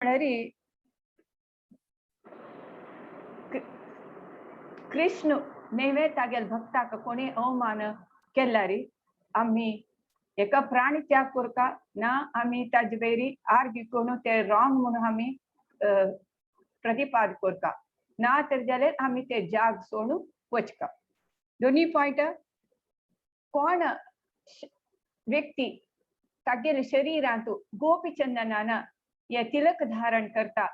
म्हळ्यारी कृष्ण नेवे तागेल भक्ताक कोणी अवमान केल्यारी आम्ही एका प्राणी त्याग करता ना आम्ही ताजे बेरी आर्ग्यू करून ते रॉंग म्हणून आम्ही प्रतिपाद करता ना तर जाले आम्ही ते जाग सोडून वचका दोन्ही पॉइंट कोण व्यक्ती तागेल शरीरांत गोपीचंदनान हे तिलक धारण करता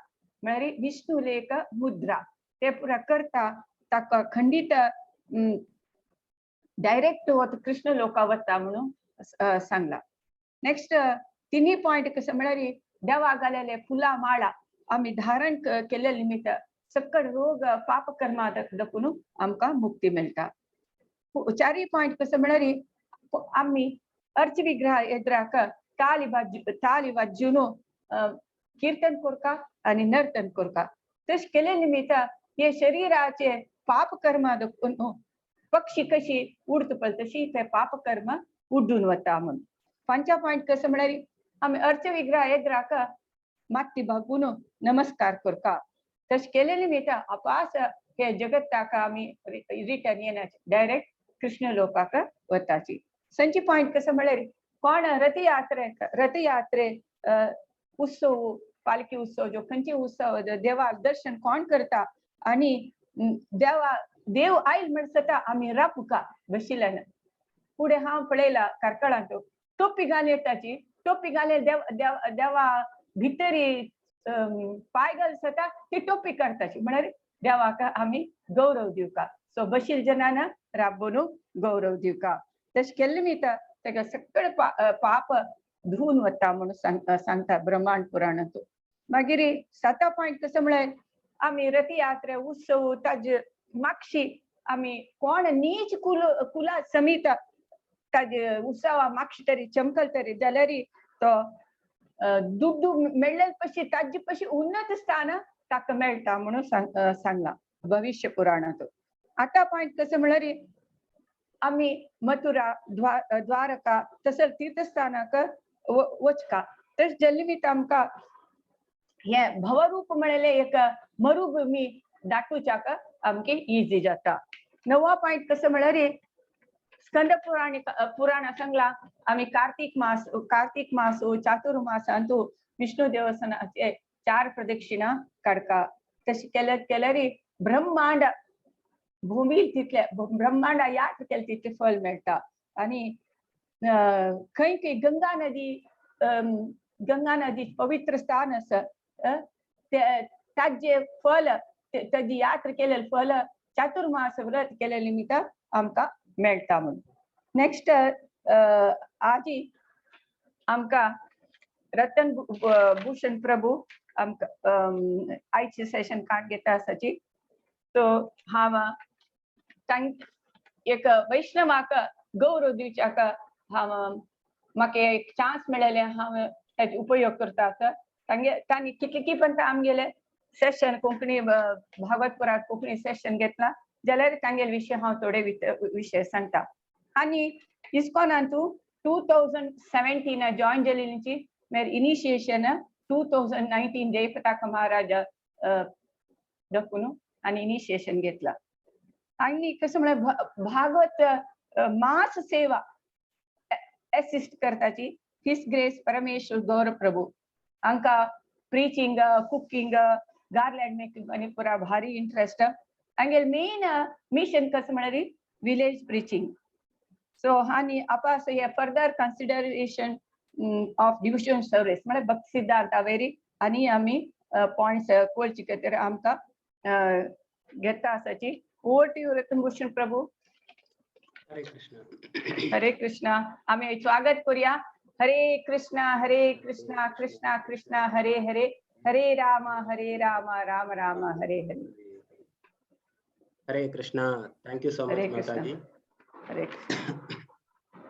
म्हळ्यार विष्णू लेख मुद्रा ते पुरा करता ताका खंडित डायरेक्ट वत कृष्ण लोका वता म्हणून सांगला नेक्स्ट तिन्ही पॉइंट कसं म्हळ्यार देवा घालेले फुला माळा आम्ही धारण केले निमित्त सकड रोग पाप कर्मा दखून आमकां मुक्ती मेळटा चारी पॉइंट कसं म्हळ्यार आम्ही अर्च विग्रह एद्राक ताली वाजून कीर्तन करता आणि नर्तन करता तश केले निमित्त हे शरीराचे पाप कर्म दखून पक्षी कशी उडत पळ तशी ते पाप कर्म उड्डून वता म्हणून पंचा पॉइंट कसं म्हळ्यार आम्ही अर्च विग्रह एद्राक माती भागून नमस्कार करता तश केले निमित्त आपास हे जगताक आम्ही रिटर्न येण्याचे डायरेक्ट कृष्ण लोकाक वताची संची पॉइंट कसं म्हळ्यार कोण रथयात्रे उत्सव पालखी उत्सव जो खंयची उत्सव देवा दर्शन कोण करता आणि देव आयल म्हणसता आम्ही रापुका बशिल्यान पुढे हांव पळयला कारकळांत टोपी घाले ताची टोपी घाले देवा भितरी पाय घालसता ती टोपी काडताची म्हळ्यार देवाक आम्ही गौरव दिवका सो बशील जनांना राबोवन गौरव दिवका तशें केल्ले निमित्त ताका सकळ पाप धुवन वता म्हणून सांगता ब्रह्मांड पुराणांत मागीर 7 पॉइंट कसं म्हळ्यार आम्ही रथयात्रे उत्सव ताजे मागशी आम्ही कोण नीच कुला समीत ताजे उत्सवा मागशी तरी चमकल तरी जाल्यार तो दुड्डू मेळ्ळेल पशी ताजे पशी उन्नत स्थान ताका मेळटा म्हणून सांगला भविष्य पुराणांत 8 पॉइंट कसं म्हळ्यार आम्ही मथुरा द्वारका तसर तीर्थस्थानाक वचका तस जल्ली निमित्त आमकां हे भवरूप म्हळेले एक मरुभूमी दाटूच्याक आमके इजी जाता 9 पॉइंट कसं म्हळ्यार स्कंद पुराण सांगला आम्ही कार्तिक मास चातुर्मासांत विष्णू देवस्थानाचे 4 प्रदक्षिणा काडका तशी केल्यार ब्रह्मांड भूमी तितले ब्रह्मांड याद केले तितले फल मेळटा आणि खंय गंगा नदी पवित्र स्थान आसा ताजे फल ताजी यात्रा केलेले फल चातुर्मास व्रत केले निमित्त आमकां मेळटा म्हणून नेक्स्ट आजी आमकां रतन भूषण प्रभू आमकां आयचे सेशन कार्ड घेता आसाची तो हांव एक वैष्णवाक गौरव दिवच्याक हांव म्हाका एक चान्स मेळ्ळेले हांव ताचो उपयोग करता तांणी कितले पर्यंत आमगेले सेशन कोंकणी भागवतपुरात कोंकणी सेशन घेतला जाल्यार तांगेले विशय हांव थोडे विशय सांगता आनी इस्कॉनांत 2017 जॉइन जाल्लीची मागीर इनिशिएशन 2019 जयप्रताप महाराज दखून आनी इनिशिएशन घेतला आणि कसं म्हळ्यार भागवत मास सेवा असिस्ट करताची हिस ग्रेस परमेश्वर गौरव प्रभू आमकां प्रिचिंग कुकिंग गार्लँड मेकिंग आनी पुरा भारी इंटरेस्ट हांगेल मेन मिशन कसं म्हळ्यार विलेज प्रिचिंग सो आनी आपास हे further consideration of division service म्हळ्यार भक्ती सिद्धार्थ वेरी आनी आमी पॉइंट्स करची खातीर आमकां घेता आसाची ओवर टू यू रतनभूषण प्रभू हरे कृष्णा आम्ही स्वागत करूया हरे Krishna Krishna Krishna Hare Hare Hare Ram Ram Ram Hare Hare Hare Krishna thank you so much माताजी हरे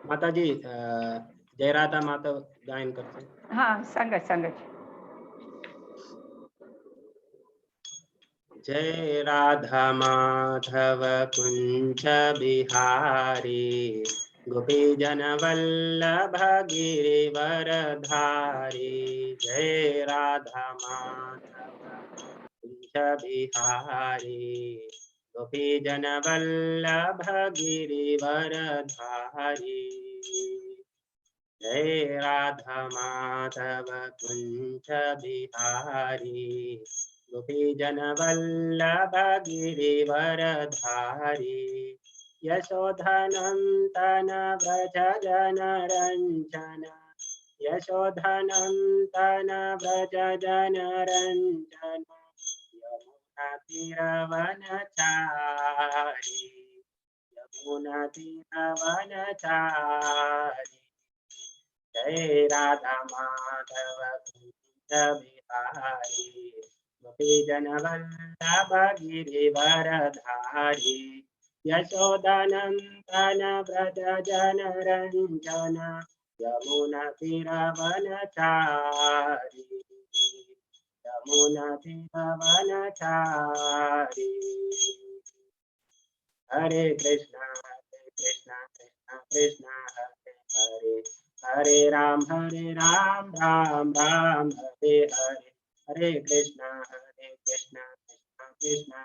माताजी जय राधा माता गायन करते हाँ संगत जय राधा माधव कुंज बिहारी गोपीजन वल्लभ गिरिवरधारी जय राधा माधव कुंज बिहारी गोपीजन वल्लभ गिरिवरधारी जय राधा माधव कुंज बिहारी गोपीजन वल्लभ गिरिवरधारी यशोधनंदन व्रज जनरंजन यशोधनंदन व्रज जनरंजन यमुना तीरवनचारी यमुना तीरवनचारी जय राधा माधव कुंज बिहारी गोपीजन वल्लभ गिरिवरधारी यशोदनंदन व्रज जनरंजन यमुना तीरवनचारी यमुना तीरवनचारी हरे कृष्णा कृष्णा कृष्णा हरे हरे हरे राम राम राम हरे हरे हरे कृष्णा कृष्णा कृष्णा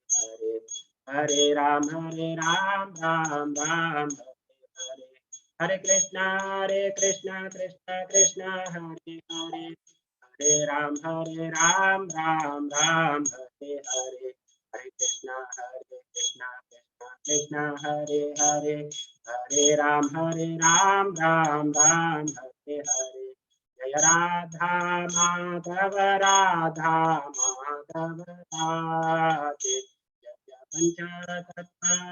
हरे हरे राम राम राम हरे हरे कृष्णा कृष्णा कृष्णा हरे हरे हरे राम राम राम हरे हरे हरे कृष्णा कृष्णा कृष्णा हरे हरे हरे राम राम हरे हरे जय राधा माधव राधे पंचतत्वा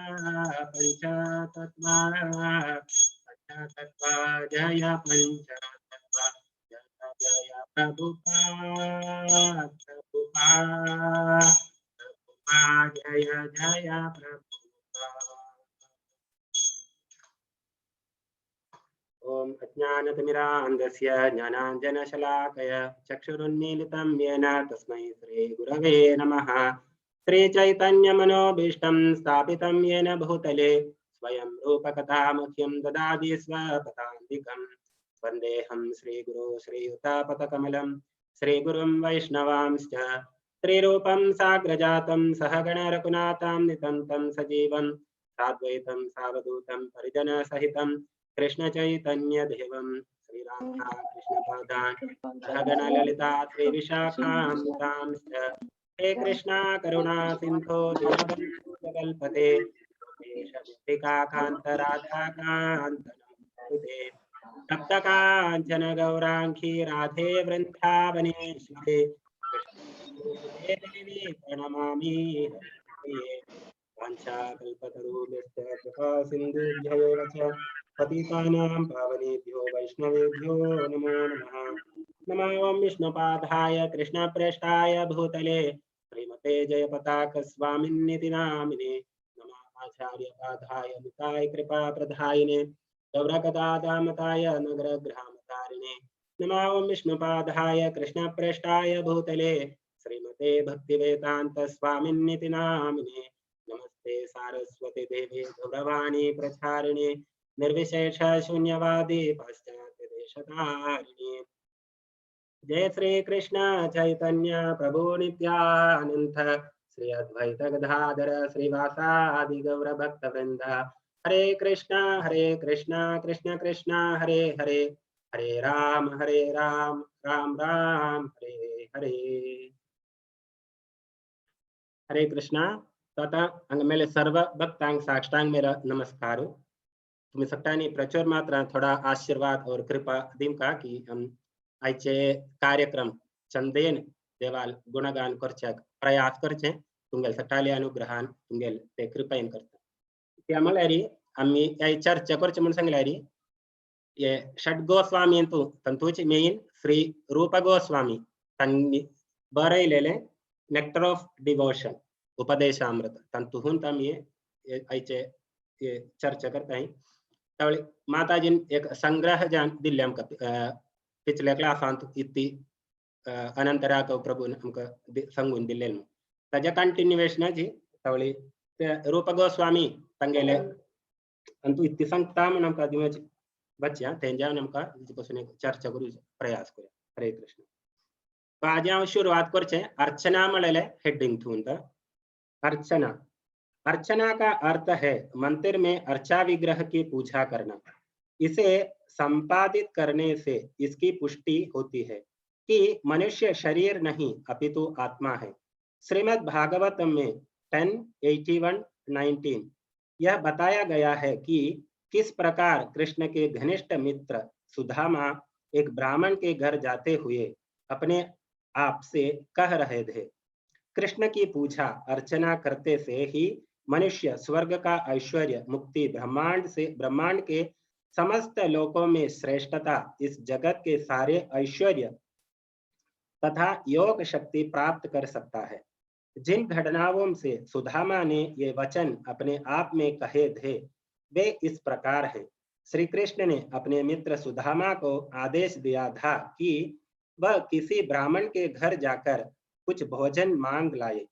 जय पंचतत्वा जय प्रभुपाद जय जय प्रभुपाद। ओम अज्ञानतिमिरान्धस्य ज्ञानाञ्जनशलाकया चक्षुरुन्मीलितं येन तस्मै श्रीगुरवे नमः। श्रीचैतन्यमनोभीष्टं स्थापितं येन भूतले स्वयं रूपकथामह्यं ददाति स्वपदान्तिकं वन्देऽहं श्रीगुरो श्रीयुतापतकमलं श्रीगुरुं वैष्णवांश्च श्रीरूपं साग्रजातं सहगण रघुनाथान्वितं तं सजीवं साद्वैतं सावधूतं परिजनसहितं कृष्ण चैतन्य देवं श्रीराधा कृष्ण पादान सहगण ललिता श्री विशाखान्वितांश्च हे कृष्णा करुणा सिंधो दीनबन्धु जगल्पते गोपेश गोपिकान्त राधा कान्त नमोस्तुते तप्त कांचन गौरांगी राधे वृंदावनेश्वरे कृष्णे देवी प्रणमामि हरिप्रिये वाञ्छाकल्पतरुभ्यश्च कृपा सिन्धुभ्यैव च पतितानां पावनेभ्यो वैष्णवेभ्यो नमो नमः। नमो विष्णुपादाय कृष्णप्रेष्ठाय भूतले श्रीमते जयपताक स्वामिन्निति नामिने नमः आचार्यपादाय निताय कृपाप्रदायिने गौरकदादामताय नगरग्रामतारिणे नमो विष्णुपादाय कृष्णप्रेष्ठाय भूतले श्रीमते भक्तिवेदांत स्वामिन्निति नामिने नमस्ते सारस्वती देवी गौरवाणी प्रचारिणे निर्विशेष शून्यवादी पाश्चात्य देशतारिणे जय श्री कृष्ण चैतन्य प्रभु नित्यानंद श्री अद्वैत गदाधर श्रीवासादि गौर भक्त वृंद हरे कृष्ण कृष्ण कृष्ण हरे हरे हरे राम राम राम हरे हरे हरे कृष्णा तथा अंग मेले सर्व भक्तांग साष्टांग मेरा नमस्कार। तुम्ही सगळ्यांनी प्रचुर मात्रा थोडा आशीर्वाद और कृपा दिम का की हम आजचे कार्यक्रम चंदेन देवाल गुणगान करच्या प्रयास करचे तुंगेल सगळ्याले अनुग्रहान तुंगेल ते कृपायन करता त्यामुळे री आम्ही या चर्चा करचे म्हणून सांगल्यारी ये षड गोस्वामी तू तंतुची मेन श्री रूप गोस्वामी त्यांनी बरयलेले नेक्टर ऑफ डिवोशन उपदेशामृत तंतुहून आम्ही आयचे चर्चा करता है त्यावेळी माताजीन एक संग्रह जान दिल्ले आमका पिछल्या क्लासांत इतकी अनंतराक प्रभू आमका सांगून दिल्ले ताच्या कंटिन्युएशनाची त्यावेळी रूप गोस्वामी तांगेले अंतु इत्तिसंगताम नमका दिमे बच्चा तेंजा नमका जिकोसने चर्चा करू प्रयास करे। हरे कृष्ण। तो आज हम शुरुआत करछे अर्चना मळले हेडिंग थून त अर्चना। अर्चना का अर्थ है मंदिर में अर्चा विग्रह की पूजा करना। इसे संपादित करने से इसकी पुष्टि होती है कि मनुष्य शरीर नहीं अपितु आत्मा है। श्रीमद् भागवतम में 10:81-19 यह बताया गया है कि किस प्रकार कृष्ण के घनिष्ठ मित्र सुदामा एक ब्राह्मण के घर जाते हुए अपने आप से कह रहे थे, कृष्ण की पूजा अर्चना करते से ही मनुष्य स्वर्ग का ऐश्वर्य, मुक्ति, ब्रह्मांड के समस्त लोकों में श्रेष्ठता, इस जगत के सारे ऐश्वर्य तथा योग शक्ति प्राप्त कर सकता है। जिन घटनाओं से सुदामा ने ये वचन अपने आप में कहे थे वे इस प्रकार हैं। श्री कृष्ण ने अपने मित्र सुदामा को आदेश दिया था कि वह किसी ब्राह्मण के घर जाकर कुछ भोजन मांग लाए।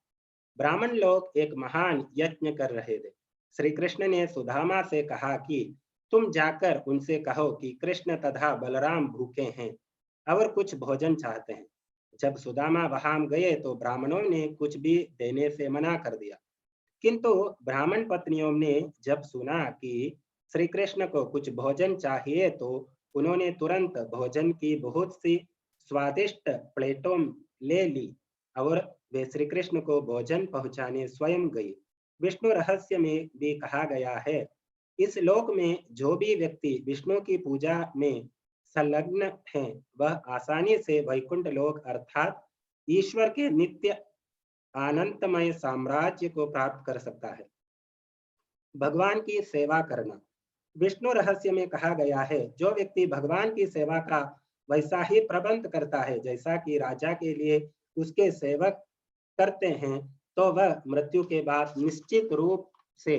ब्राह्मण लोग एक महान यज्ञ कर रहे थे। श्री कृष्ण ने सुदामा से कहा कि तुम जाकर उनसे कहो कि कृष्ण तथा बलराम भूखे हैं और कुछ भोजन चाहते हैं। जब सुदामा वहां गए तो ब्राह्मणों ने कुछ भी देने से मना कर दिया, किंतु ब्राह्मण पत्नियों ने जब सुना कि श्री कृष्ण को कुछ भोजन चाहिए तो उन्होंने तुरंत भोजन की बहुत सी स्वादिष्ट प्लेटों ले ली और वे श्री कृष्ण को भोजन पहुंचाने स्वयं गई। विष्णु रहस्य में भी कहा गया है, इस लोक में जो भी व्यक्ति विष्णु की पूजा में संलग्न है वह आसानी से वैकुंठ लोक अर्थात ईश्वर के नित्य अनंतमय साम्राज्य को प्राप्त कर सकता है। भगवान की सेवा करना। विष्णु रहस्य में कहा गया है, जो व्यक्ति भगवान की सेवा का वैसा ही प्रबंध करता है जैसा कि राजा के लिए उसके सेवक करते हैं, तो वह मृत्यु के बाद निश्चित रूप से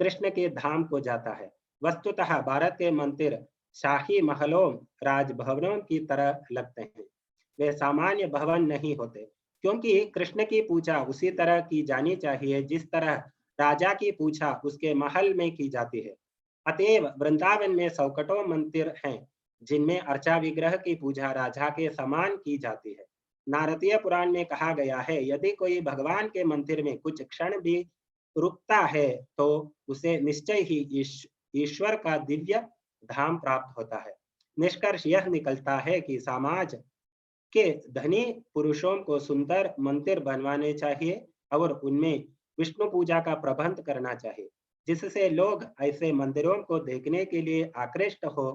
कृष्ण के धाम को जाता है। वस्तुतः भारत के मंदिर शाही महलों, राजभवनों की तरह लगते हैं। वे सामान्य भवन नहीं होते, क्योंकि कृष्ण की पूजा उसी तरह की जानी चाहिए जिस तरह राजा की पूजा उसके महल में की जाती है। अतएव वृंदावन में सौकड़ों मंदिर हैं जिनमें अर्चा विग्रह की पूजा राजा के समान की जाती है। नारदीय पुराण में कहा गया है, यदि कोई भगवान के मंदिर में कुछ क्षण भी रुकता है तो उसे निश्चय ही ईश्वर का दिव्य धाम प्राप्त होता है। निष्कर्ष यह निकलता है कि समाज के धनी पुरुषों को सुंदर मंदिर बनवाने चाहिए और उनमें विष्णु पूजा का प्रबंध करना चाहिए, जिससे लोग ऐसे मंदिरों को देखने के लिए आकृष्ट हो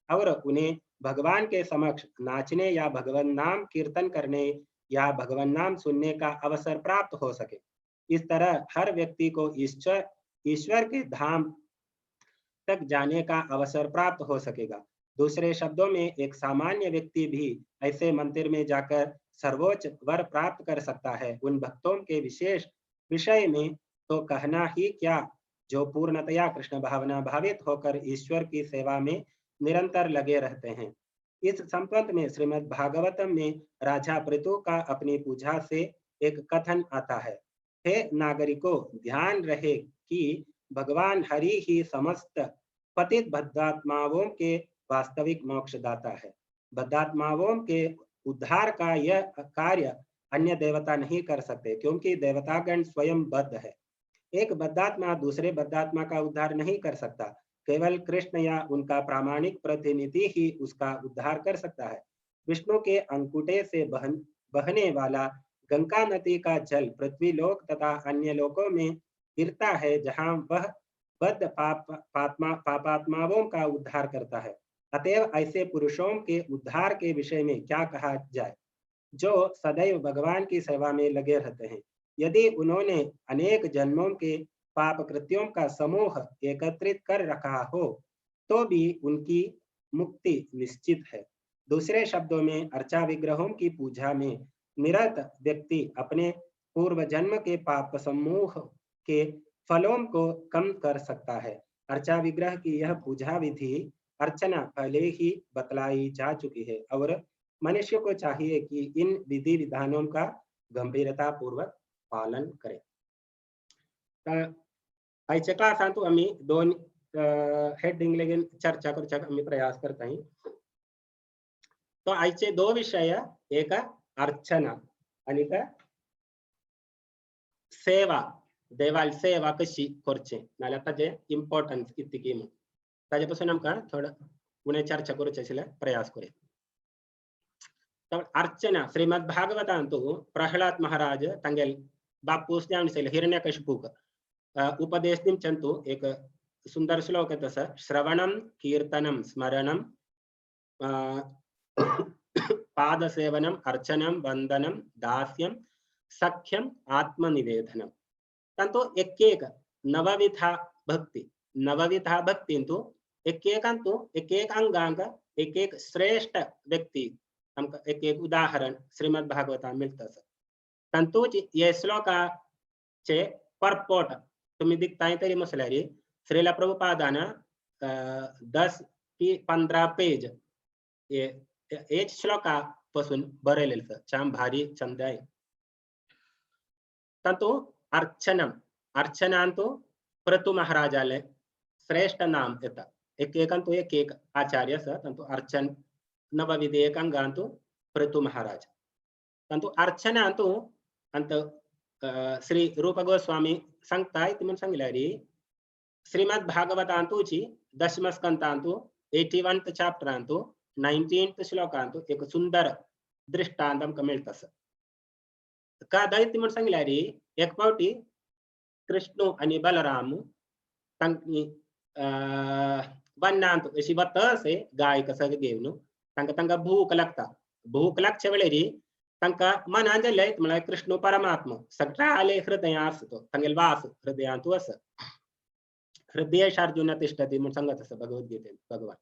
और उन्हें भगवान के समक्ष नाचने या भगवान नाम कीर्तन करने या भगवान नाम सुनने का अवसर प्राप्त हो सके। इस तरह हर व्यक्ति को ईश्वर के धाम तक जाने का अवसर प्राप्त हो सकेगा। दूसरे शब्दों में एक सामान्य व्यक्ति भी ऐसे मंदिर में जाकर सर्वोच्च वर प्राप्त कर सकता है। उन भक्तों के विशेष विषय में तो कहना ही क्या, जो पूर्णतया कृष्ण भावना भावित होकर ईश्वर की सेवा में निरंतर लगे रहते हैं। इस संबंध में श्रीमद् भागवतम में राजा पृथु का अपनी पूजा से एक कथन आता है, हे नागरिकों, ध्यान रहे कि भगवान हरि ही समस्त पतित बद्धात्माओं के वास्तविक मोक्षदाता है। बद्धात्माओं के उद्धार का यह कार्य अन्य देवता नहीं कर सकते, क्योंकि देवतागण स्वयं बद्ध है। एक बद्धात्मा दूसरे बद्धात्मा का उद्धार नहीं कर सकता, केवल कृष्ण या उनका प्रामाणिक प्रतिनिधि ही उसका उद्धार कर सकता है। विष्णु के अंकुटे से बहने वाला गंगा नदी का जल पृथ्वी लोक तथा अन्य लोकों में गिरता है, जहां वह बद्ध पापात्माओं का उद्धार करता है। अतएव ऐसे पुरुषों के उद्धार के विषय में क्या कहा जाए, जो सदैव भगवान की सेवा में लगे रहते हैं। यदि उन्होंने अनेक जन्मों के पाप कृत्यों का समूह एकत्रित कर रखा हो तो भी उनकी मुक्ति निश्चित है। दूसरे शब्दों में अर्चा विग्रहों की पूजा में निरत व्यक्ति अपने पूर्व जन्म के पाप समूह के फलों को कम कर सकता है। अर्चा विग्रह की यह पूजा विधि अर्चना पहले ही बतलाई जा चुकी है और मनुष्य को चाहिए कि इन विधि विधानों का गंभीरता पूर्वक पालन करें। आजच्या क्लासांत आम्ही दोन हेडिंग लेगीन चर्चा करचा आम्ही प्रयास करता आहे. तो आजचे 2 विषय, एक अर्चना आणि का सेवा, देवाला सेवा कशी करचे नाल्या ताजे इम्पॉर्टन्स किती की म्हणून ताजेपासून आमका थोडं पुणे चर्चा करूचे आशिल्ले प्रयास करूया. तर अर्चना श्रीमद भागवतांतु प्रहलाद महाराज तांगेल बापूस जाणसेल हिरण्यकशिपूक उपदेश दिमचंतु एक सुंदर श्लोक आहे तसं, श्रवणम कीर्तनम स्मरणम पादसेवनम अर्चनम वंदनम दास्यम सख्यम आत्मनिवेदनम. तंतु एक नवविधा भक्तींतु एक अंगांग एक श्रेष्ठ व्यक्ती हमका एक उदाहरण श्रीमद भागवता मिळतं. तंतु ये श्लोकाचे परपोट तुम्ही दिखताय तरी मसल्यारी श्रीला प्रभुपादाना 10 की 15 पेज एक श्लोकापासून बरेलेलं छान भारी छंद आहे. तंतु अर्चनांतु प्रतु महाराजाले श्रेष्ठ नाम येता एक आचार्य स तंतु अर्चन नवविधेयकांगांतु प्रतु महाराज. तंतु अर्चनांतु अंत श्री रूप गोस्वामी सांगताय तुम्ही सांगितल्यारी श्रीमद भागवतांतुची 10th स्कंदांतु 81th चॅप्टरांतु 19th श्लोकांतु एक सुंदर दृष्टांत आमका मिळतं. का दैत्य म्हणून सांगितल्यारी एक पावटी कृष्ण आणि बलराम तांनी वन्नांतु अशी बतसे गाय कसं घेऊन तांका भूक लागच्या वेळेरी तांका मनान जालें म्हळ्यार कृष्ण परमात्मा सगळ्याले हृदय असतो तांगेल वास हृदयांतु असं. हृदयेश अर्जुन तिष्ठति म्हणून सांगत असं भगवद्गीतेत भगवान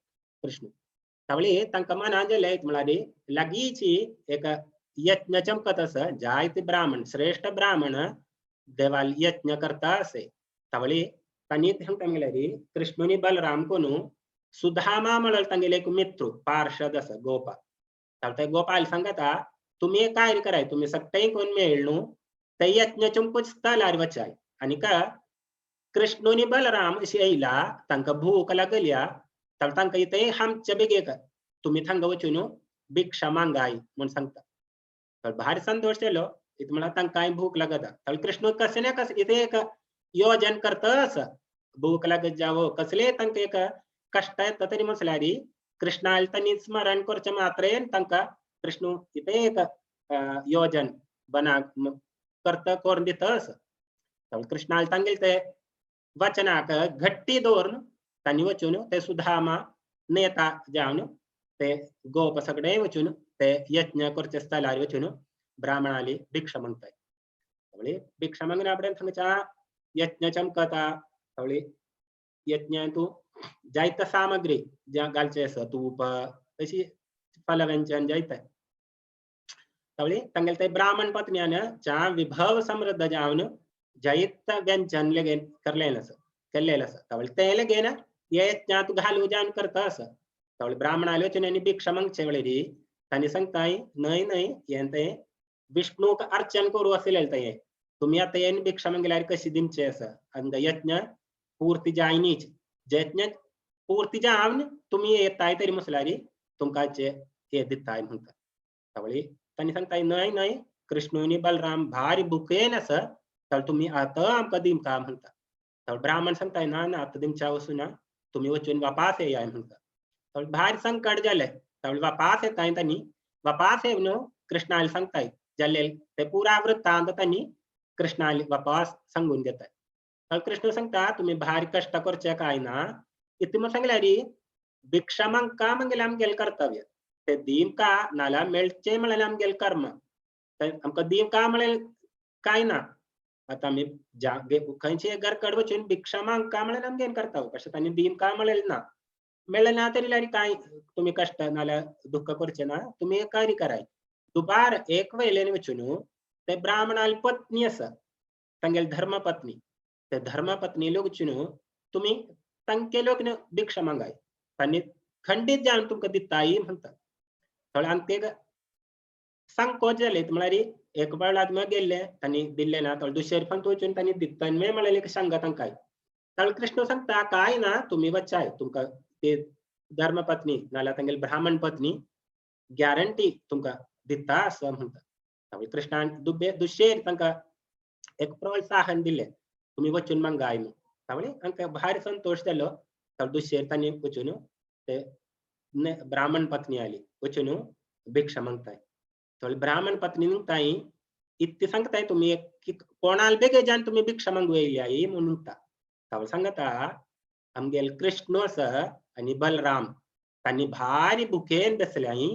कृष्ण. त्यावेळी तांका मनान जालें म्हळ्यार लागीची एक यज्ञ चमकत असं, जायते ब्राह्मण श्रेष्ठ ब्राह्मण देवाल यज्ञ करता असे. त्यावेळी त्यांनी सांगल्यारी कृष्णनी बलराम कोणू सुधामा म्हणल तांगेले एक मित्र पार्षद असं गोपा. त्या गोपाल सांगता तुम्ही काय कराय तुम्ही सगळे कोण मिळणू ते यज्ञ चमकुच तलार वचाय आणि का कृष्णनी बलराम अशी येईला तांका भूक लागल्या तर तांका इथे आमच्या बेगेक तुम्ही थांग वचून भिक्षा मागाय म्हणून सांगता. तर भारी संतोष केलो इथे मला तांका भूक लागत. तर कृष्ण कसे ना कसे इथे एक योजन करतस भूक लागत जावं कसले तांका एक कष्ट येत तरी मसल्यारी कृष्णाला त्यांनी स्मरण करचे मात्रेन तांका कृष्ण इथे एक योजन बना करत कोण दितस. तर कृष्णाला तांगेल ते वचनाक घट्टी दोरन त्यांनी वचून ते सुधामा नेता जाऊन ते गोप सगळे वचून ते यज्ञ करचे स्थलार वचून ब्राह्मणाली भिक्षा मागताय. त्यावेळी भिक्षा मागण्या आपण सांगचा यज्ञ चमकता. त्यावेळी यज्ञ तू जायत सामग्री ज्या घालचे असं तूप तशी फलव्यंजन जायत. त्यावेळी तांगेल ते ब्राह्मण पत्न्यानं च्या विभव समृद्ध जाऊन जैत व्यंजन लेगेन केलेलं असं. त्यावेळी ते लेगेन यज्ञात घालू जाऊन करत असं. त्यावेळी ब्राह्मण आलोचने भिक्षा मागच्या वेळी त्यांनी सांगताय नाही यांते विष्णू अर्चन करू असेल ते तुम्ही आता येईन भिक्षा मागल्यावर कशी दिमचे असं. आणि यज्ञ पूर्ती जायनीच यज्ञ पूर्ती जाऊन तुम्ही येताय तरी मसलारी तुमकाचे हे देताय म्हणतात. त्यावेळी त्यांनी सांगताय नाही कृष्णनी बलराम भारी भुकेन असं तर तुम्ही आता आमका दिमका म्हणता. तर ब्राह्मण सांगताय ना आता दिमच्या वस्तू ना तुम्ही वचून वापास ये म्हणतात. तर भारी संकट झालंय. त्यावेळी वापास येताय त्यांनी वापास येऊन कृष्णाला सांगताय झाले ते पुरा वृत्तांत त्यांनी कृष्णाला वापास सांगून देताय. तर कृष्ण सांगता तुम्ही भारी कष्ट करचे काय ना इथे मग सांगल्यारी भिक्षा मागका मंगेल आमगेल कर्तव्य ते दीम का नाला मेळचे म्हणाले आमगेल कर्म आमका दीम का मिळेल काय ना. आता मी खंयचे घर कडवचून भिक्षा मागका मिळेल आमगेन कर्तव्य कशा त्यांनी दीम का मिळेल ना मिळेल ना तरी लारी काय तुम्ही कष्ट नाला दुःख करचे ना तुम्ही कार्य कराय. दुपार एक वेळेने वचून ते ब्राह्मणाल पत्नी असं तांगेल धर्मपत्नी ते धर्मपत्नी लोक वचून तुम्ही तांके लोक भिक्षा मागाय त्यांनी खंडित जाऊन तुमका दिताई म्हणतात. अंते संकोच झाले म्हळ्यार एक वेळात मग गेले त्यांनी दिले ना तर दुसरे पण वचून त्यांनी दिता मे म्हणाले सांगा तांकाय तर कृष्ण सांगता काय ना तुम्ही वच्चाय तुमका ते धर्मपत्नी नाला तांगेल ब्राह्मण पत्नी गॅरंटी तुमका दिता असं म्हणतात. त्यामुळे कृष्णान दुशेर तांका एक प्रोत्साहन दिले तुम्ही वचून मंगाय म्हणून. त्यामुळे तांका भारी संतोष जालो. तर दुशेर तांणी वचून ते ब्राह्मण पत्नी आली वचून भिक्षा मागताय. तर ब्राह्मण पत्नी ताई इतकी सांगताय तुम्ही की कोणाला बेगे जान तुम्ही भिक्षा मागू येई म्हणून त्यामुळे सांगता आमगेल कृष्ण सर आणि बलराम त्यांनी भारी भुकेन बसल्याई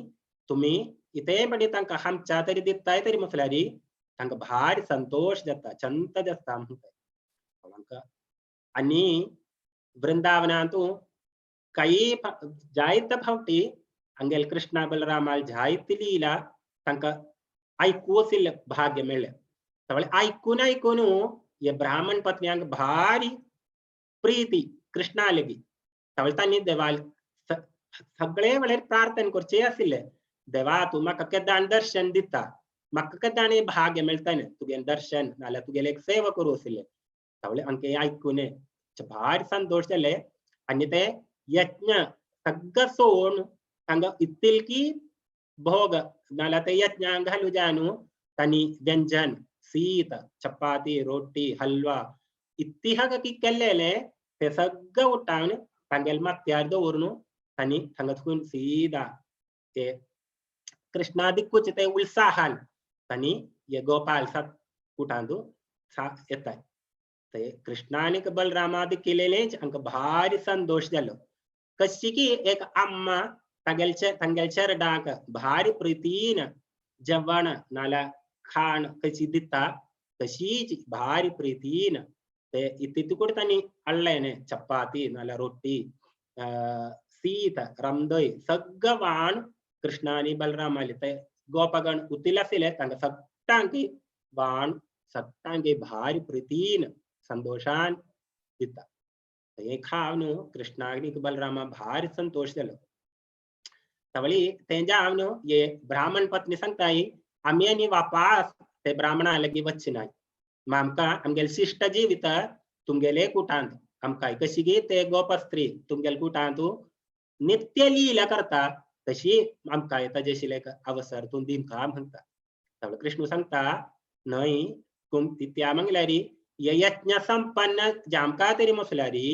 तुम्ही इथे पण तांका आमच्या तरी दिताय तरी म्हटल्यारी तांका भारी संतोष जाता चंत जाता म्हणताय. आणि वृंदावनातू काही जायत फावटी अंगेल कृष्णा बलरामाल जायत लीला तांका ऐकूसिल भाग्य मिळले. त्यामुळे ऐकून ये ब्राह्मण पत्न्यांक भारी प्रीती कृष्णा लगी. त्यामुळे तांणी देवाल सगळे वेळेर प्रार्थना करचे आशिल्ले देवा तू म्हाका केदान दर्शन दिता म्हाका केदान भाग्य मेळटा तुगे दर्शन नाल्यार तुगेले एक सेवा करू आशिल्ले. त्यामुळे अंके ऐकून भारी संतोष जाले आणि ते यज्ञ सगळं सोडून तांका इत्तील की भोग नाल्यार ते यज्ञांक घालू जानु तांणी व्यंजन शीत चपाती रोटी हलवा इत्तिहाक की केल्लेले ते सगळं उठावन तांगेल माथ्यार दवरून तांणी थांगचकून सीदा ते कृष्णा दिक्कूच ते उत्साहान तांणी ये गोपाल सात कुटांदू येताय. ते कृष्णा आणि बलरामादी केलेलेच अंक भारी संतोष जालो. कशी की एक अम्मा तांगेल चरडाक भारी प्रीतीन जेवण नाल्या खाण कशी दिता तशीच भारी प्रीतीन ते इतिकुड तांणी हाडलें चपाती नाल्या रोटी शीत रामदय सगळं वाण कृष्णा आणि बलराम आले ते गोपगण उतील आशिल्ले तांकां सगळ्यांकी वाण सगळ्यांकी भारी प्रीतीन संतोषान दिता. हे खावन कृष्णा आणि बलरामा भारी संतोष जालो. त्यावेळी तेंच्या हांव ये ब्राह्मण पत्नी सांगताय आम्ही आणि वापास ते ब्राह्मणा लगी वच्चे नाय आमकां आमगेल शिष्ट जिवीत तुमगेले कुटांत आमकां कशी की ते गोपस्त्री तुमगेल कुटांत नित्य लीला करता तशी आमकां ताजेशील एक अवसर तूं दिमका म्हणटा. त्यावेळी कृष्ण सांगता न्हय त्या मंगल्यारी ये यज्ञ संपन्न जामका तरी मसल्यारी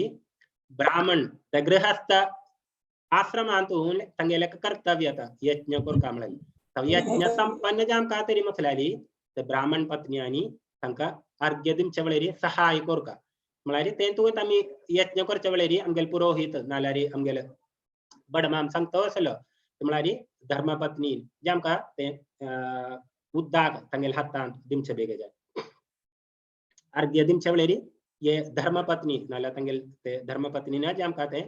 ब्राह्मण ते गृहस्थ आश्रमांतून तांगेले कर्तव्य आता यज्ञ करता म्हळ्यार यज्ञ संपन्न जामका तरी मसल्यारी ते ब्राह्मण पत्नी आणि तांकां अर्घ्य दिवचे वेळेरी सहाय करता म्हळ्यार तेतूंत आमी यज्ञ करचे वेळेरी आमगेल पुरोहित नाल्यार आमगेल बडमाम सांगतो आसलो म्हळ्यार धर्मपत्नी जे आमकां ते उद्दाक तांगेल हातांत दिवचे बेगे जाय. अर्घ्य दिवचे वेळेरी ये धर्मपत्नी नाल्यार तांगेल ते धर्मपत्नीन जे आमकां ते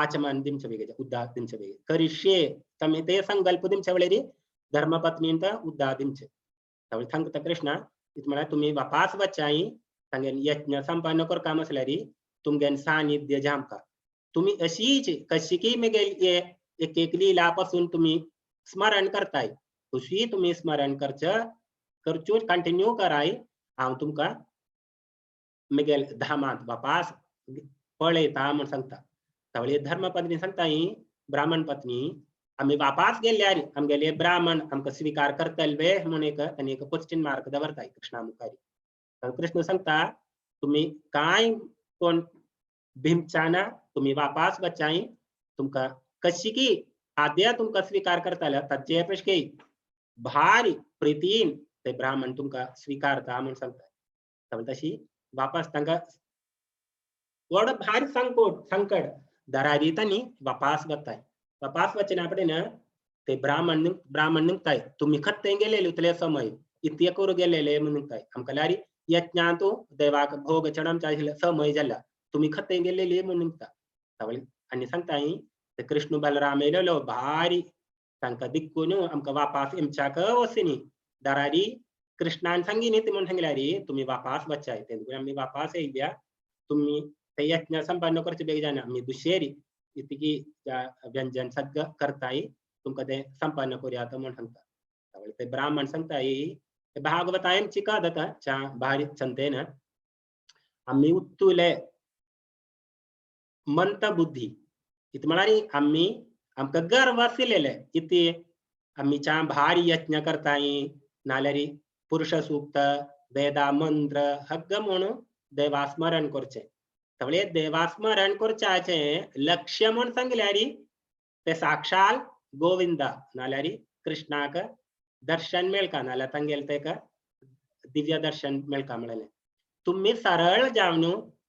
आचमन दिवचे बेगे जाय उद्दाक दिवचे बेगे करिष्ये तमी ते संकल्प दिवचे वेळेरी धर्मपत्नीन ते उद्दाक दिवचे. त्यावेळी सांगता कृष्णा म्हळ्यार तुमी वापास वच्चाय तांगेल यज्ञ संपन्न करता म्हसल्यारी तुमगेन सानिध्य जे आमकां तुम्ही अशीच कशी की मेगेल ये एक एक लीला पासून तुम्ही स्मरण करताय तशी तुम्ही स्मरण करचून कंटिन्यू कराय हांव तुमकां मेगेल धामांत वापास पळयता म्हूण सांगता. त्यावेळी धर्मपत्नी सांगताय ब्राह्मण पत्नी आम्ही वापास गेल्यार आमगेले ब्राह्मण आमकां स्वीकार करतले म्हणून एक तांणी एक क्वेश्चन मार्क दवरताय कृष्णा मुखारी. कृष्ण सांगता तुम्ही काय कोण भिमचाना तुम्ही वापास वच्चाय तुमकां कशी की आद्या तुमकां स्वीकार करताले ताचे पेशके भारी प्रीतीन ते ब्राह्मण तुमकां स्वीकारता म्हणून सांगता. त्यामुळे तशी वापास तांकां व्हड भारी संकट दरारी तांणी वापास वताय. वापास वचना पडेन ते ब्राह्मण निघताय तुम्ही खत्ते गेलेले उतले समय इतके करू गेलेले म्हणून निघताय आमकां लारी यज्ञांतू देवाक भोग चढावचा समय जाला तुम्ही खत्ते गेलेले म्हणून निघता. त्यावेळी आनी सांगताय ते कृष्ण बलराम येयलेलो भारी तांकां दिक्कून आमकां वापास येमच्याक वचनी दरारी कृष्णान सांगिनी ते म्हणून सांगल्यारी तुम्ही वापास वच्चाय तेन्ना आमी वापास येयल्या तुम्ही ते यज्ञ संपन्न करचे बेग जाना आमी दुशेरी इतकी व्यंजन सगळं करताय तुमकां ते संपन्न करूयात म्हणून सांगता. त्यावेळी ते ब्राह्मण सांगताय भागवतायम चिकादता भारी चंतेन आम्ही उत्तुले मंत बुद्धी इत म्हणारी आम्ही आमका गर्व आसिलेले इति आम्हीच्या भारी यत्न करताय नाल्यारी पुरुष सूक्त वेदा मंत्र हग्ग म्हणून देवास्मरण करचे तवळे देवास्मरण करच्याचे लक्ष्य म्हणून सांगल्यारी ते साक्षात गोविंदा नाल्यारी कृष्णाक दर्शन मेळका नाल्या तांगेल ते का दिव्य दर्शन मेळका म्हणले तुम्ही सरळ जावन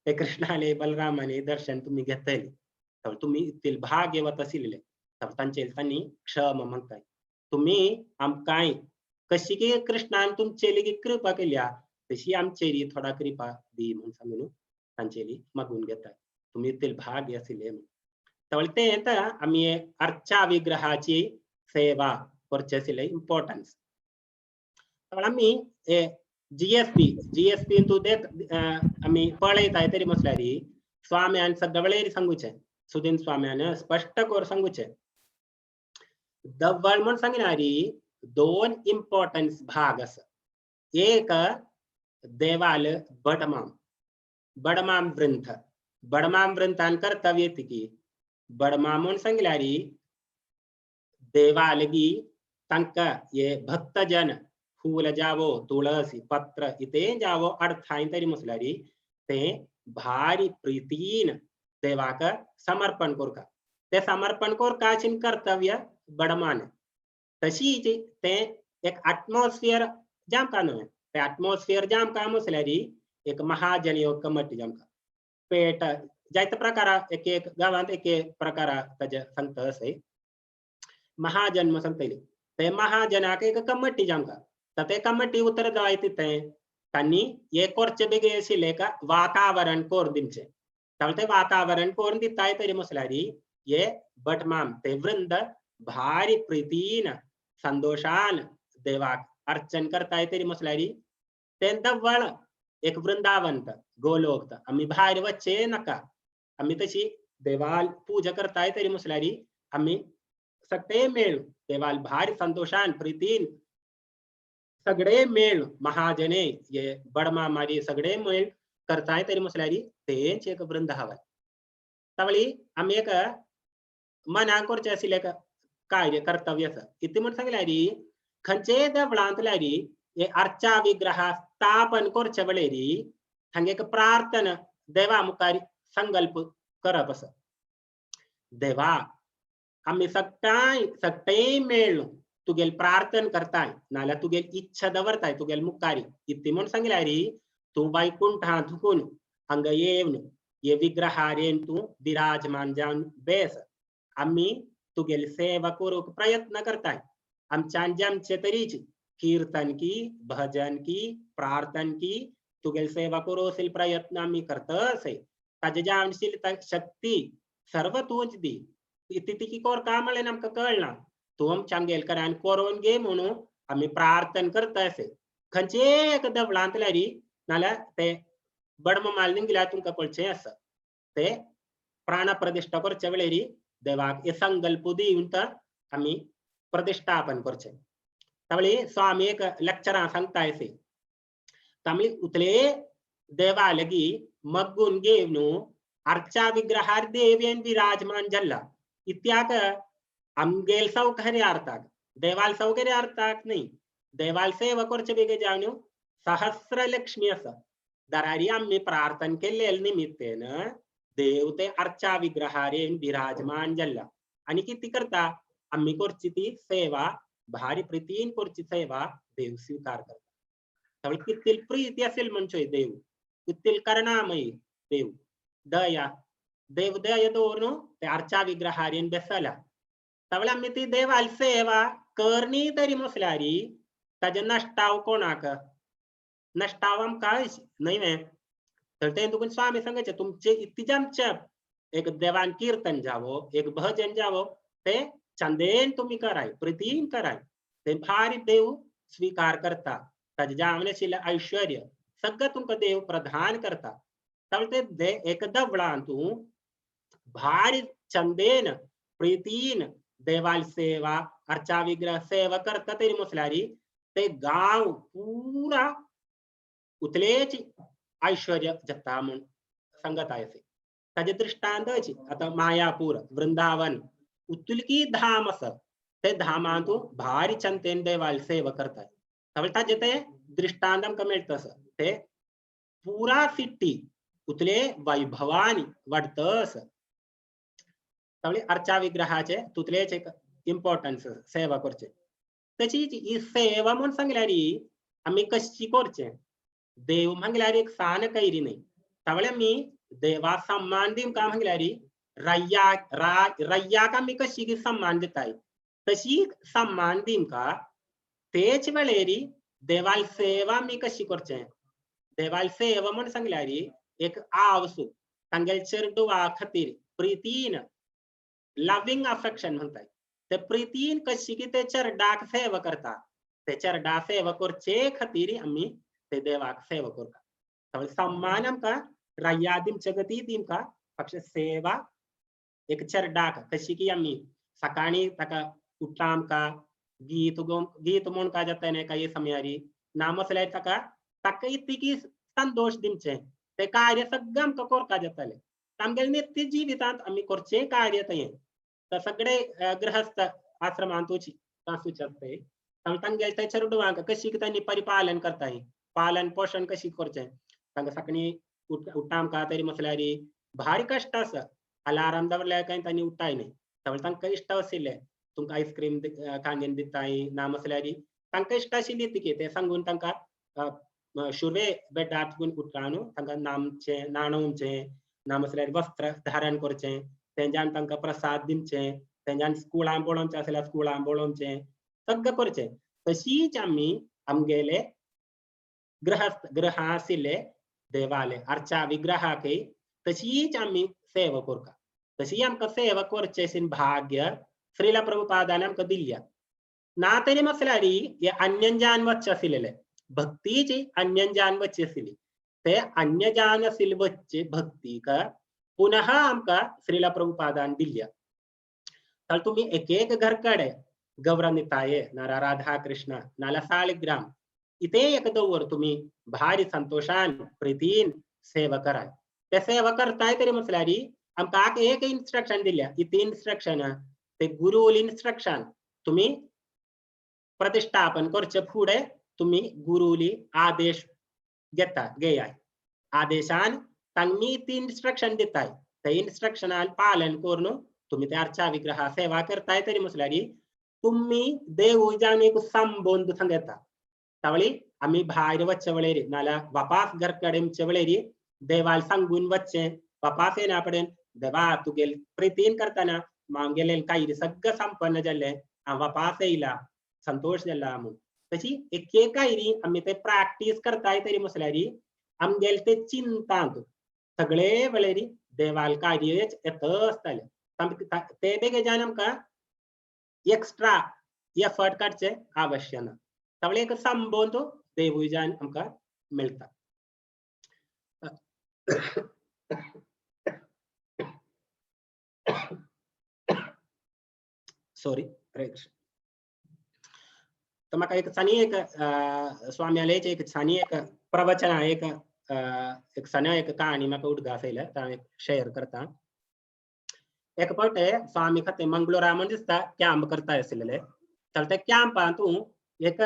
ते कृष्णाले बलरामाने दर्शन तुम्ही घेतले तर तुम्ही इथील भाग्यवत आसिल्ले तर तांनी क्षम म्हणताय तुम्ही आमकाय कशी की कृष्णान तुमचेली कृपा केल्या तशी आमचेरी थोडा कृपा दी म्हणून सांगून तांचेली मागून घेताय तुम्ही इथील भाग्य आसिल्ले तर ते आम्ही अर्चा विग्रहाची सेवा करचे आसिल्ले इम्पॉर्टन्स तर आम्ही जीएसपी तू देख आम्ही पळयताय तरी म्हटल्यारी स्वाम्यान सगळे सांगूचे सुदीन स्वाम्यान स्पष्ट कर सांगूचे दव्वळ म्हणून सांगणारी दोन इम्पॉर्टन्स भाग अस एक देवाल बडमाम ग्रंथान कर्तव्य येते की बडमाम म्हणून सांगल्यारी देवालगी तांका ये भक्तजन फूल जावो तुळसी पत्र इथे जावो अडथाय तरी म्हटल्यारी ते भारी प्रीतीन देवाक समर्पण करका ते समर्पण करकाचिन कर्तव्य बडमान तशी ते एक एटमॉस्फियर जामका न्हय ते एटमॉस्फियर जामका म्हटल्यारी एक महाजन योग कमिटी जामका पेट जायते प्रकार एक गावात एक प्रकार ताजे सांगता असे महाजन्म सांगतले ते महाजनाक एक कमिटी जामका तर ते कमिटी उतर जाय तिथे त्यांनी हे करचे बेगे आशिल्ले का वातावरण कोर दिमचे तर ते वातावरण कोर दिताय तरी म्हटल्यारी ये बटमाम ते वृंद भारी प्रीतीन संतोषान देवाक अर्चन करताय तरी म्हटल्यारी ते दव्वळ एक वृंदावंत गोलोक आम्ही बाहेर वच्चे नका आम्ही तशी देवाल पूजा करताय तरी म्हटल्यारी आम्ही सगळे मेळ देवाल भारी संतोषान प्रीतीन सगळे मेळ महाजने ये बडमा मारी सगळे मेळ करताय तरी म्हटल्यारी तेच एक वृंदावन तवळी आम्ही एक मना करचे आशिल्ले कार्य कर्तव्य इति म्हणून सांगल्यारी खंयचे देवळांतल्यारी हे अर्चा विग्रह स्थापन करचे वेळेरी हांगा एक प्रार्थना देवा मुखार संकल्प करप आसा देवा आम्ही सगळे मेळ तुगेल प्रार्थना करताय नाल्या तुगेल इच्छा दवरताय तुगेल मुखारी इति म्हणून सांगल्यारी तू वैकुंठा धुकून हांगा येवन ये विग्रहार येवन तू विराजमान जावन बेस आम्ही तुगेल सेवा करूक प्रयत्न करताय आमच्यान जमचे तरीच कीर्तन की भजन की प्रार्थना की तुगेल सेवा करूसील प्रयत्न आम्ही करतसे ताजे जावनशील शक्ती सर्व तूच दी इति ती कोर का म्हणले आमकां कळना तू आमच्यान कोरोन घे म्हणून आम्ही प्रार्थना करतसे खंयचे एक देवळांतल्यारी नाल्यार ते बडमाल निगल्या तुमकां कळचें आसा ते प्राण प्रतिष्ठा करचे वेळेरी देवाक हे संकल्प दिवन आम्ही प्रतिष्ठापन करचे तवळी स्वामी एक लेक्चरां सांगतायसे तमी उतले देवालगी मग्गून घेवन अर्चा विग्रहार देवेन विराजमान जल्ला इत्याक आमगेल सौकर्यार्थाक देवाल सौकर्यार्थाक नाही देवाल सेवा करचे बेगे जावन सहस्र लक्ष्मी आसा दरारी आम्ही प्रार्थना केलेल्या निमित्तेन देव ते अर्चा विग्रहार विराजमान जल्ला आणि किती करता आम्ही करची ती सेवा भारी प्रीतीन करची सेवा देव स्वीकार करता त्यामुळे किती प्रीती असेल म्हणजे देव किती करुणामयी देव दया देव दया दवरून ते अर्चा विग्रहार बेसला त्यामुळे आम्ही ती देवाल सेवा करणी तरी म्हटल्यारी ताजे नष्टाव कोणाक नष्टाव आमकां न्हय तर ते तुमकां स्वामी सांगायचे तुमचे इतके जमचे एक देवान कीर्तन जावो एक भजन जावो ते चंदेन तुम्ही कराय प्रीतीन कराय ते भारी देव स्वीकार करता ताजे जावन आशिल्लें ऐश्वर्य सगळं तुमकां देव प्रदान करता त्यामुळे ते एक देवळांतू भारी चंदेन प्रीतीन देवाल सेवा अर्चा विग्रह सेवा करता तरी म्हटल्यारी ते गांव पुरा उतलेच ऐश्वर्य जता म्हणून सांगत आहे ताजे दृष्टांतची आता मायापूर वृंदावन उतुलकी धाम असं ते धामांतू भारी चंतेन देवाल सेवा करताय तवळ ताजे ते दृष्टांतम कमेळतस ते पूरा सिटी उतले वैभवानी वाढतस तवळे अर्चा विग्रहाचे तुतलेच एक इम्पॉर्टन्स सेवा करचे त्याची ही सेवा म्हणून सांगल्यारी आम्ही कशी करचे देव म्हटल्यार एक सान कैरी नाही तवळे मी देवा सम्मान दिम का म्हटल्यारी रय्याक आम्ही कशी की सम्मान दिताय तशी सम्मान दिम का तेच वेळेरी देवाल सेवा मी कशी करचे देवाल सेवा म्हणून सांगल्यारी एक आवसू तांगेल चेरडुवा खातीर प्रितीन लविंग अफेक्शन म्हणताय ते प्रितीन कशी की ते चरडाक सेवा करता ते चरडा सेवा करचे खातीर आम्ही ते देवाक सेवा करता तवळ सम्मान आमका रय्यादिम जगती दिमका पक्ष सेवा एक चरडाक कशी की आम्ही सकाळी ताका उठला आमका गीत म्हणून का जाता नाही काही समयारी नामसल्यार ताका इतकी संतोष दिमचे ते कार्य सगळं आमका करता जाताले आमगेले नित्य जिवितांत आम्ही करचे कार्य ते तर सगळे गृहस्थ आश्रमांतूची सुचते तांगेल ते चरडुवांक कशी की त्यांनी परिपालन करताय पालन पोषण कशी करचे तांका सकाळी उठाम का तरी मसल्यारी भारी कष्ट आसा अलाराम दवरल्यार काय तांणी उठाय नाही त्यामुळे तांका इष्ट आशिल्ले तुमका आईस्क्रीम कांदेन दिताय ना मसल्यारी तांका इष्ट आशिल्ली ती ते सांगून तांका शुर्वे बेड्डार उठरानू तांका नामचे नाणवचे ना मसल्यार वस्त्र धारण करचे तेंच्यान तांका प्रसाद दिवचे तेंच्यान स्कुलां बोळोवचे आसल्यार स्कुलां बोळोवचे सगळं करचे तशीच आम्ही आमगेले ग्रह आशिल्ले देवालय अर्चा विग्रहाकय तशीच आम्ही सेवा करता तशी आमकां सेवा करचें भाग्य श्रीला प्रभुपादान आमकां दिल्या ना तरी मसल्यारी हे अन्यजान वच्चे आशिल्ले भक्तीची अन्यजान वच्ची आशिल्ली ते अन्यजान आशिल्ले वच्चे भक्तीक पुनः आमकां श्रीला प्रभुपादान दिल्या तर तुम्ही एक घरकडे गौरवनिताये नारा राधा कृष्ण नाला सालिग्राम इथे एक दौर तुम्ही भारी संतोषान प्रीतीन सेवा कराय ते सेवा करताय तरी मसल्यारी आमकां एक इन्स्ट्रक्शन दिल्या इथे इन्स्ट्रक्शन ते गुरुल इन्स्ट्रक्शन तुम्ही प्रतिष्ठापन करचे फुडे तुम्ही गुरुली आदेश घेयाय आदेशान तांणी ती इन्स्ट्रक्शन दिताय ते इन्स्ट्रक्शनाल पालन करून तुम्ही त्या अर्चा विग्रहा सेवा करताय तरी मसल्यारी तुम्ही देव जावन एक संबंध सांगता तावळी आम्ही भायर वच्चे वेळेरी नाल्या वापास घरकडे वेळेरी देवाल सांगून वच्चे वापास येना पडेन देवा तुगेल प्रितीन करताना मागेले काही सगळं संपन्न जाल्ले हांव वापास येयला संतोष जाला म्हणून तशी एक आम्ही ते प्रॅक्टिस करताय तरी मसल्यारी आमगेल ते चिंतांत सगळे वेळेरी देवाल कार्य येत आसताले ते बेगेजान आमकां एक्स्ट्रा एफर्ट काडचे आवश्यक ना तावळे एक संबंध देवुजान आमकां मेळटा सॉरी हरे कृष्ण तर म्हाका एक सानी एक स्वाम्यालेचे एक सानी एक प्रवचन एक सान्या एक कहाणी म्हाका उदगास येयल्या ता हांव शेअर करता एक फावटे स्वामी खातीर मंगळुरा म्हण दिसता कॅम्प करता आशिल्ले तर त्या कॅम्पांतू एक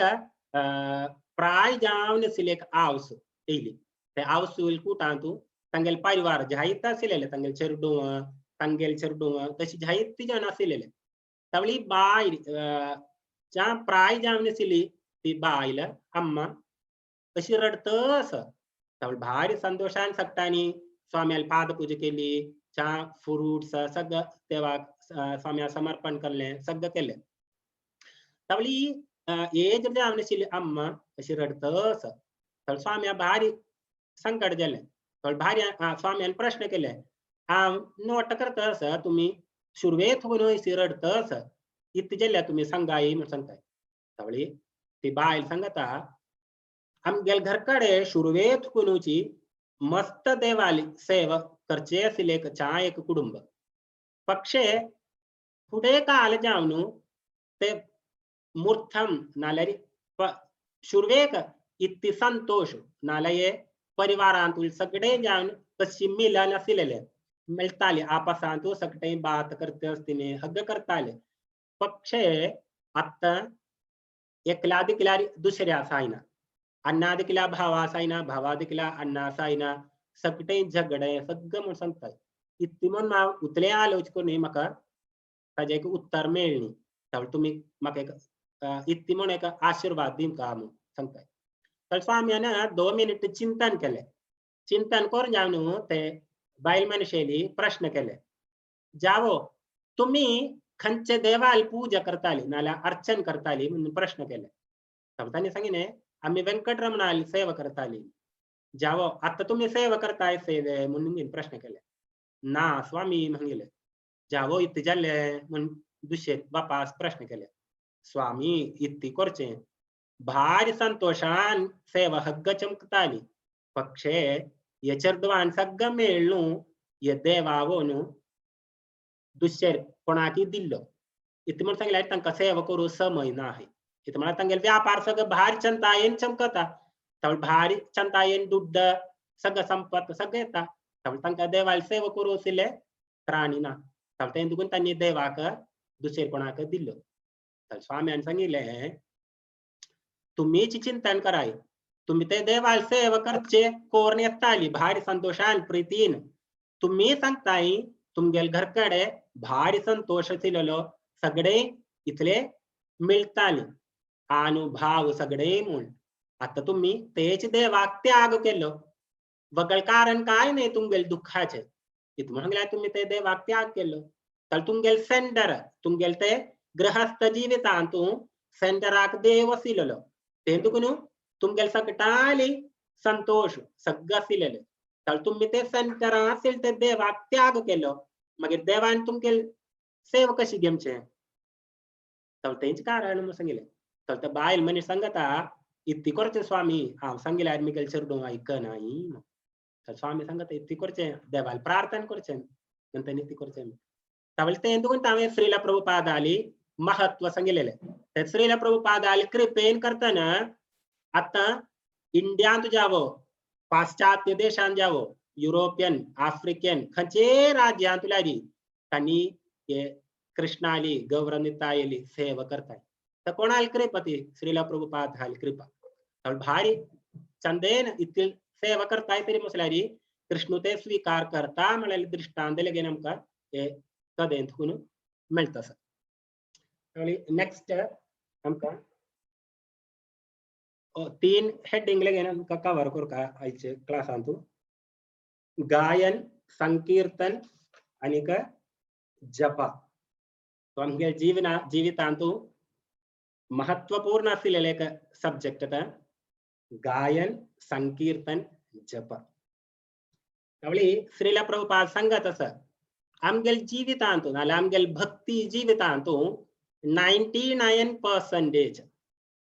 प्राय जावन आशिल्ली एक आवस येयली ते आवसूल कुटांतू तांगेल परिवार जायत आशिल्ले तांगेल चेडूं तशी जायत जाण आशिल्ले तावळी बायल ज्या प्राय जावन आशिल्ली ती बायल अम्मा अशी रडतस तावळी भारी संतोषान सगळ्यांनी स्वाम्याल पादपूजा केली च्या फ्रुट्स सगळं देवाक स्वाम्या समर्पण केलें सगळं केलें तावळी एज जावन आशिल्ली अम्मा अशी रडतस तर स्वाम्या भारी संकट जालें तर भारी स्वाम्यान प्रश्न केले हांव नोट करतस तुम्ही सुरवेत अशी रडतस इतले जाल्या तुम्ही सांगाय म्हणून सांगताय तावळी ती बायल सांगता आमगेल घरकडे सुरवेत कोणूची मस्त देवाली सेवा करचे आशिल्ले एक कुटुंब पक्षे फुडे काल जावन ते मूर्थम नाल्यार सुरवेक इतकी संतोष नाल्यार परिवारांतून सगळे जावन कशी मिलन आशिल्ले मिळताले आपासांतू सकटे बात करते असतीने हग्ग करताले पक्षे आता एकला दिकला दुसऱ्या सायना अण्णा दिकला भावा सायना भावा दिकला अण्णा सायना सकटे झगडे सगळं म्हणून सांगताय इतकी म्हणून उतले आलोच कोणी म्हाका ताजे एक उत्तर मेळ्ळी तर तुम्ही म्हाका एक इतकी म्हणून एक आशीर्वाद दिन का म्हणून सांगताय तर स्वाम्यानं 2 मिनिट चिंतन केले चिंतन करून जावन ते बायल मनशेली प्रश्न केले जावो तुम्ही खंचे देवाल पूजा करताली नाल्या अर्चन करताली म्हणून प्रश्न केले तर त्यांनी सांगितले आम्ही व्यंकटरमणाली सेवा करताली जावो आता तुम्ही सेवा करताय सेवे म्हणून प्रश्न केले ना स्वामी म्हणले जावो इथे जाल्ले म्हणून दुसरे बापास प्रश्न केले स्वामी इतकी करचे भारी संतोषान सेवा हग्ग चमकताली पक्षे यचर्दवान सगळं मेळणू ये देवावोन दुसरे कोणाकी दिल्लो इतके म्हणून सांगले तांकां सेवा करू समय नाही इतके म्हणा तांगेले व्यापार सगळं भारी चंतायेन चमकता तर भारी चंतायेन दुड्ड सगळं संपत सगळं येता तर तांकां देवाला सेवा करू असले प्राणी ना तर ते दुगून त्यांनी देवाक दुसरे कोणाक दिल्लो तर स्वाम्यान सांगितले तुम्हीच चिंतन कराय तुम्ही ते देवाला सेवा करचे कोरण येताली भारी संतोषान प्रीतीन तुम्ही सांगताय तुमगेल घरकडे भारी संतोष दिलेलो सगळे इथले मिळताले अनुभव सगळे म्हणून आता तुम्ही तेच देवाक त्याग केलो वगळ कारण काय नाही तुमगेल दुःखाचे इत म्हणले तुम्ही ते देवाक त्याग केलो तर तुमगेल सेंटर तुमगेल ते गृहस्थ जीवितांतू सेंटराक देव सिलेलो ते दुखून तुमगेल सगटाली संतोष सगळं सिलेले तर तुम्ही ते सेंटर असेल ते देवाक त्याग केलो मागीर देवान तुमगेल सेव कशी घेवचे तर तेच कारण म्हणून सांगितले तर ते बायल मनीस सांगता इतकी करचे स्वामी हांव सांगिल्यार मिगेल चेडू आयकनाय तर स्वामी सांगता इतकी करचे देवाला प्रार्थना करचे नंतर इतकी करचे त्यावेळेस ते ఎందుకు तावे श्रीला प्रभुपादाली महत्व सांगितलेले ते श्रीला प्रभुपादाली कृपेन करताना आता इंडियात जावो पाश्चात्य देशांत जावो युरोपियन आफ्रिकन खंयचे राज्यांत लागी तांणी हे कृष्णाली गौरवनितायली सेवा करताय तर कोणाली कृपा ती श्रीला प्रभुपादाली कृपा तर भारी चंदेन इतकी सेवा करताय तरी मुसल्यारी कृष्ण ते स्वीकार करता म्हळ्यार दृष्टांत दिले गे आमकां हे कदेंत करून मेळटा सर नेक्स्ट आमकां 3 हेडिंग घेवन आमकां कवर करता आयचे क्लासांतू गायन संकीर्तन आणि जपा तो आमगे जीवितांतू महत्वपूर्ण आशिल्लें एक सब्जेक्ट गायन संकीर्तन जप श्रीला प्रभुपाद सांगत आसा आमगेल जीवितांतू नाल्यार आमगेल भक्ती जीवितांतू 99%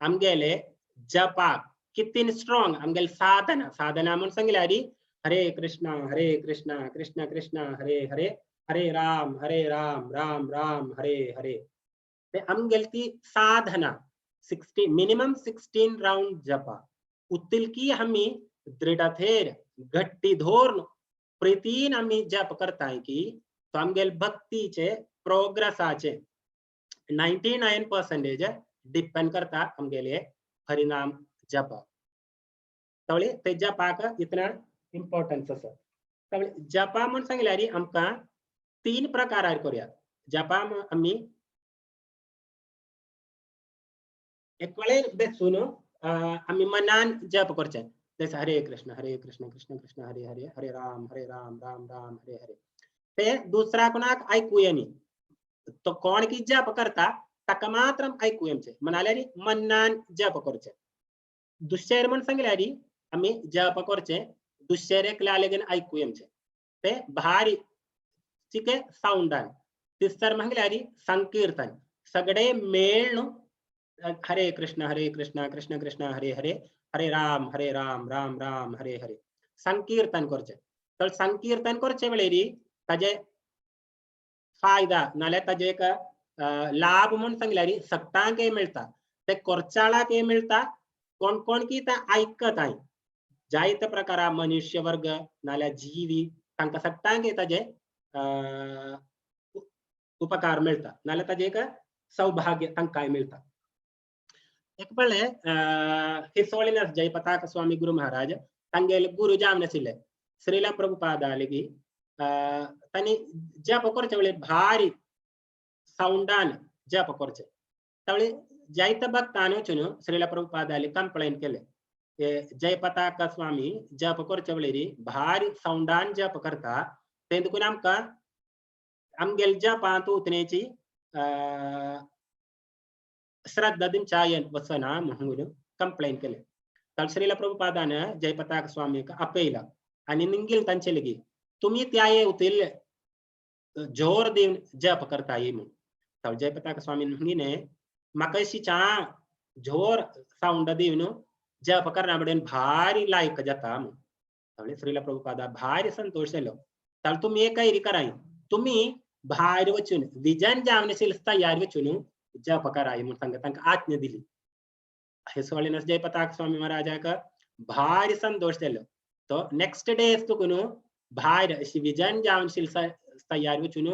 आमगेले जपाक कितलीं स्ट्रॉंग आमगेल साधना म्हणून सांगल्यार हरे कृष्णा कृष्ण कृष्ण हरे हरे हरे राम राम राम हरे हरे ते आमगेल ती साधना 16 मिनिमम 16 राउंड जपा उतील की आम्ही दृढथेर घट्टी धोरण प्रीतीन आम्ही जप करताय की तो आमगेल भक्तीचे प्रोग्रेसाचे 99% डिपेंड करता आमगेले हरिनाम जप तवळे ते जपाक इतना इम्पॉर्टन्स आसा तवळे जपा म्हणून सांगल्यार आमकां 3 प्रकारार करूया जपा आम्ही एक वेळेर बसून आम्ही मनान जप करचे जैसे हरे कृष्ण कृष्ण कृष्ण हरे हरे हरे राम राम राम हरे हरे ते दुसरा कोणाक ऐकू येनी तो कोण की जप करता ताका मात्र ऐकू येमचे म्हणाल्यार मनान जप करचे दुसरे म्हण सांगल्यार आम्ही जप करचे दुसरेक लागीं ऐकू येमचे ते भारी चिके साउंडान तिसर म्हटल्यार संकीर्तन सगळे मेळून हरे कृष्ण कृष्ण कृष्ण हरे हरे हरे राम राम राम हरे हरे संकीर्तन करचे तर संकीर्तन करचे वेळेर ताजे फायदा नाल्यार ताजे एक लाभ म्हणून सांगल्यार सगळ्यांक मिळता ते करचाळाक मिळता कोण कोण की ते ऐकताय जायते प्रकारा मनुष्य वर्ग नाल्यार जीवी तांकां सगळ्यांक ताजे उपकार मिळता नाल्या ताजे एक सौभाग्य तांकाय मिळता एक पळले हिज होलिनेस जयपताक स्वामी गुरु महाराज तांगेल गुरु जामने सिले श्रीला प्रभुपाद आलेगी तानी जप करचे वेळे भारी साउंडान जप करचे त्यावेळी जायत भक्तांनी चुनो श्रीला प्रभुपाद आले कंप्लेंट केले जयपताक स्वामी जप करचे वेळी भारी साउंडान जप करता तेंदुकून आमका आमगेल जपांत उतनेची श्रद्धा दिमचायन वसना म्हणून कंप्लेंट केले तर श्रीला प्रभुपादानं जयपताक स्वामी का अपयला आणि निंगिल तांचे लगी तुम्ही त्या उतील जोर देऊन जप करता ये म्हणून तर जयपताक स्वामी म्हणीने माकशी चा जोर साउंड देऊन जप करण्याबद्दल भारी लायक जाता म्हणून त्यामुळे श्रीला प्रभुपादा भारी संतोष झालो तर तुम्ही एकही कराय तुम्ही बाहेर वचून विजन जावनेशील तयार वचून जप कराय म्हणून सांगत तांका आज्ञा दिली हिज होलिनेस जयपताक स्वामी महाराजा का भारी संतोष झालो तो नेक्स्ट डे तुकुन भारी अशी विजन जावनेशील तयार वचून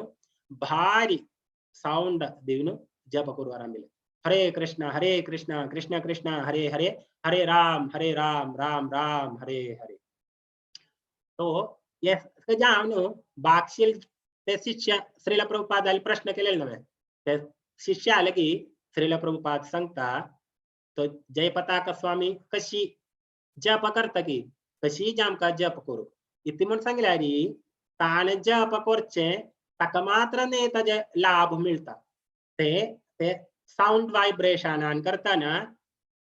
भारी साउंड देऊन जप करू आरंभिले हरे कृष्ण कृष्ण कृष्ण हरे हरे हरे राम राम राम हरे हरे तो ये जावनो बाक्षिल ते शिष्य श्रीला प्रभुपादाला प्रश्न केलेला नव्हे ते शिष्य आले की श्रीला प्रभुपाद सांगता तो जयपताक स्वामी कशी जप करता की कशी जामका जप करू इति म्हणून सांगितले अरे ताण जप करचे ताका मात्र ने ताजे लाभ मिळता ते साउंड व्हायब्रेशन करताना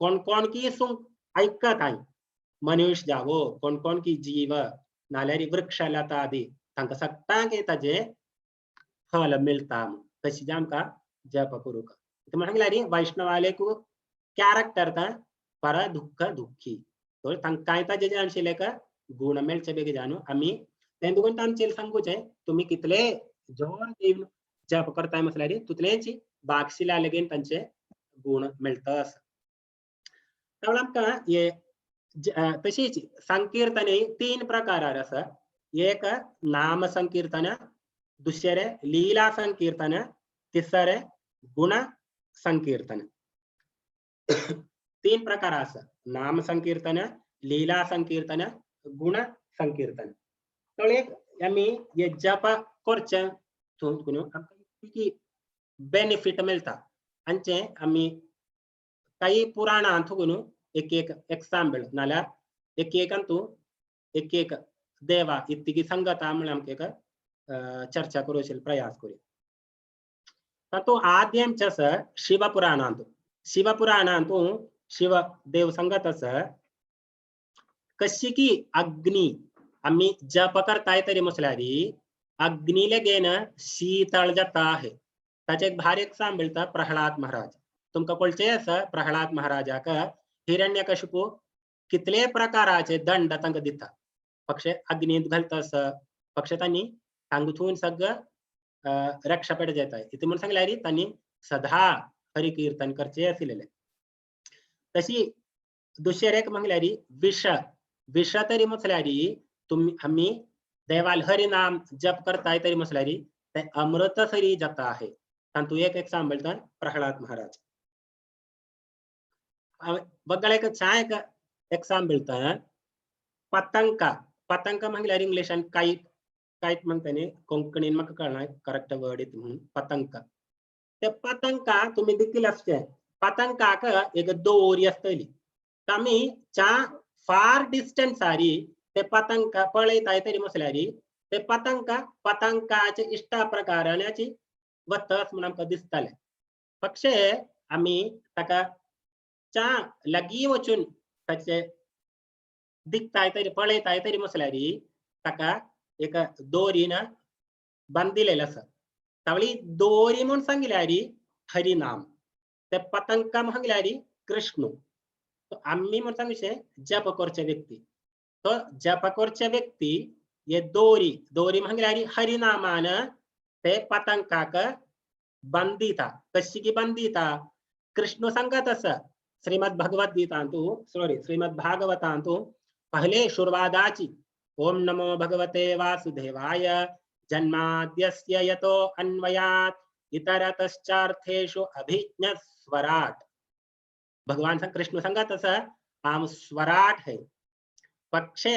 कोण की ऐकत आहे मनुष्य जावो कोण की जीव नाल्यारी वृक्षलता आदी तांका सगळ्यांक ताजे फल मिळता तशी जामका जप करू का म्हणले वैष्णवाले को कॅरेक्टर ता पर दुःख दुःखी तो तांकाय ताजे जानशिले का गुण मिळचे बेगे जाणू आम्ही तेंदुगून तांचे सांगूचे तुम्ही कितले जोर देऊन जप करताय म्हटल्यारी तुतलेची बागशिला लगेन तांचे गुण मिळतात त्यामुळे आमका ये तशीच संकीर्तने 3 प्रकार आसा एक नाम संकीर्तन दुसरे लीला संकीर्तन तिसरे गुण संकीर्तन 3 प्रकार आसा नाम संकीर्तन लीला संकीर्तन गुण संकीर्तन तो एक आम्ही ये जप करचे तुकुन आमका बेनिफिट मिळता अंचे आम्ही काही पुराणां तुकुन एक एग्जांपल नाल्या एक देवा इतकी संगता म्हणून आमका चर्चा करूशील प्रयास करूया तो आद्यंचस शिवपुराणांतू शिव देव संगत कशी की अग्नी आम्ही जप करताय तरी म्हटल्यारी अग्नीले गेन शीतळ जाता आहे त्याचे एक भारी एग्जांपल था प्रहलाद महाराज तुमका कळचे असा प्रहलाद महाराजाक हिरण्यकशिपू कितले प्रकाराचे दंड तांका दिता पक्ष अग्नीत घालतास पक्ष तांनी तांगथून सगळं रक्षा पेट जाता इथे म्हणून सांगल्यारी तांनी सदा हरिकीर्तन करचे आशिल्ले तशी दुसरेक म्हटल्यारी विष तरी म्हटल्यारी तुम्ही आम्ही देवाल हरिनाम जप करताय तरी म्हटल्यारी ते अमृत सरी जाता आहे तांतू एक एग्जांपल था प्रहलाद महाराज बघा एक छान एग्जांपल था पतंग म्हटल्यार इंग्लिशान काईट म्हणताने कोंकणीन म्हाका कळना करेक्ट वर्ड इट म्हणून पतंग ते पतंगा तुम्ही देखील असते पतंगाक एक दोरी असतली आम्ही च्या फार डिस्टन्स सारी ते पतंग पळयताय तरी म्हटल्यारी ते पतंगाचे इष्ट प्रकाराची वतस म्हणून आमकां दिसताले पक्षे आम्ही ताका च्या लगी वचून ताचे दिखताय तरी पळयताय तरी म्हटल्यारी ताका एक दोरीन बांधिलेले आसा तावळी दोरी म्हणून सांगिल्यारी हरिनाम ते पतंग म्हटल्यारी कृष्ण आम्ही म्हणून सांगूशे जप करचे व्यक्ती तो जप करचे व्यक्ती ये दोरी म्हटल्यारी हरिनामान ते पतंगाक बांधिता कशी की बांधिता कृष्ण सांगत असा श्रीमद भागवतांतू पहले शुरुवाताची ओम नमो भगवते वासुदेवाय जन्माद्यस्य यतो अन्वयात् इतरतश्चार्थेषु अभिज्ञस्वराट. भगवान कृष्ण सांगत तसं आम स्वराट है. पक्षे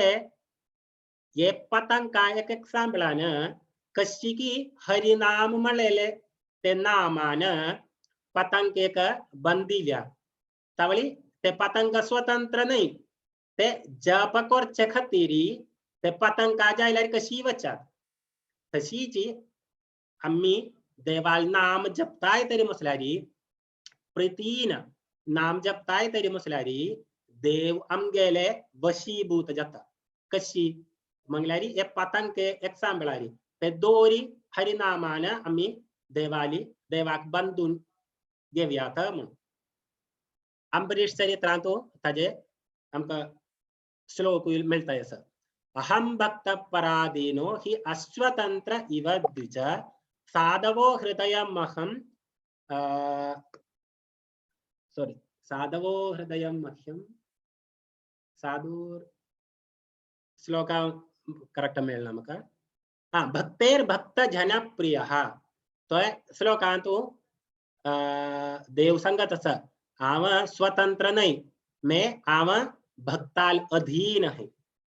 ये पतंग का एक सांभळानं कशी की हरिनाम म्हणलेले ते नामानं पतंग एक बंदिल्या. त्यावेळी ते पतंग स्वतंत्र नाही, ते जप करचे खातीरी ते पतंगा जायला कशी वचात. तशीची आम्ही देवाल नाम जपताय तरी मसल्यारी प्रीतीन नाम जपताय तरी मसल्यारी देव आमगेले वशीभूत जाता. कशी मंगलारी एक पतंग के एक सांभळारी ते दोरी हरिनामानं आम्ही देवाक बांधून घेवयात म्हणून. अंबरीश चरित्रांत ताजे आमकां श्लोक मिळताय असं. अहम भक्त पराधीनो हि अश्वतंत्र इव द्विज साधवो हृदयमहं साधवो हृदयमह्यं साधुर श्लोका करेक्ट मिळला म्हाका. भक्तेर भक्त जनप्रियः. तो श्लोकांत देव सांगत असं आव स्वतंत्र नाही, मैं आव भक्ताल अधीन है.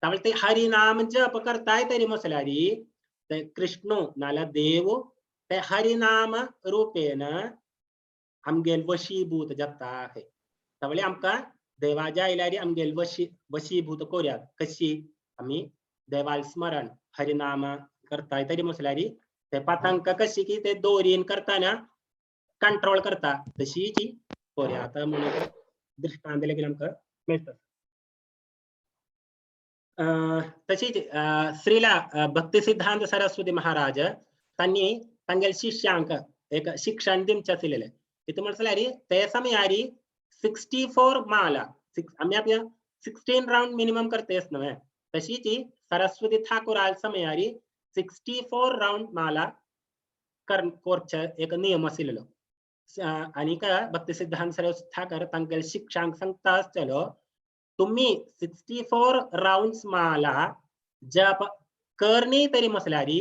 त्यामुळे ते हरिनाम जप करताय तरी मसल्यारी ते कृष्ण नाला देव ते हरिनाम रूपेन आमगेल वशीभूत जाता आहे. त्यामुळे आमका देवाच्या आयल्यारी आमगेल वशीभूत कोऱ्यात. कशी आम्ही देवाल स्मरण हरिनाम करताय तरी मसल्यारी ते पतंग कशी की ते दोरीन करताना कंट्रोल करता तशी जी कोऱ्यात म्हणून दृष्टांत लेगीत आमका मिळतात. तशीच श्रीला भक्ती सिद्धांत सरस्वती महाराज त्यांनी तांगेल शिष्यांक एक शिक्षण दिवचे आसलेले. इतू म्हणल्यारी ते समयारी 64 माला आम्ही आपल्या 16 राउंड मिनिमम करतेस नव्हे, तशीच सरस्वती ठाकुराल समयारी 64 राउंड माला कोरचे एक नियम आसलेलो. आणि का भक्ती सिद्धांत सरस्वती ठाकर तांगेल शिक्षांक सांगता आसतलो तुम्ही 64 राउंड्स माला जप करणी तरी मसल्यारी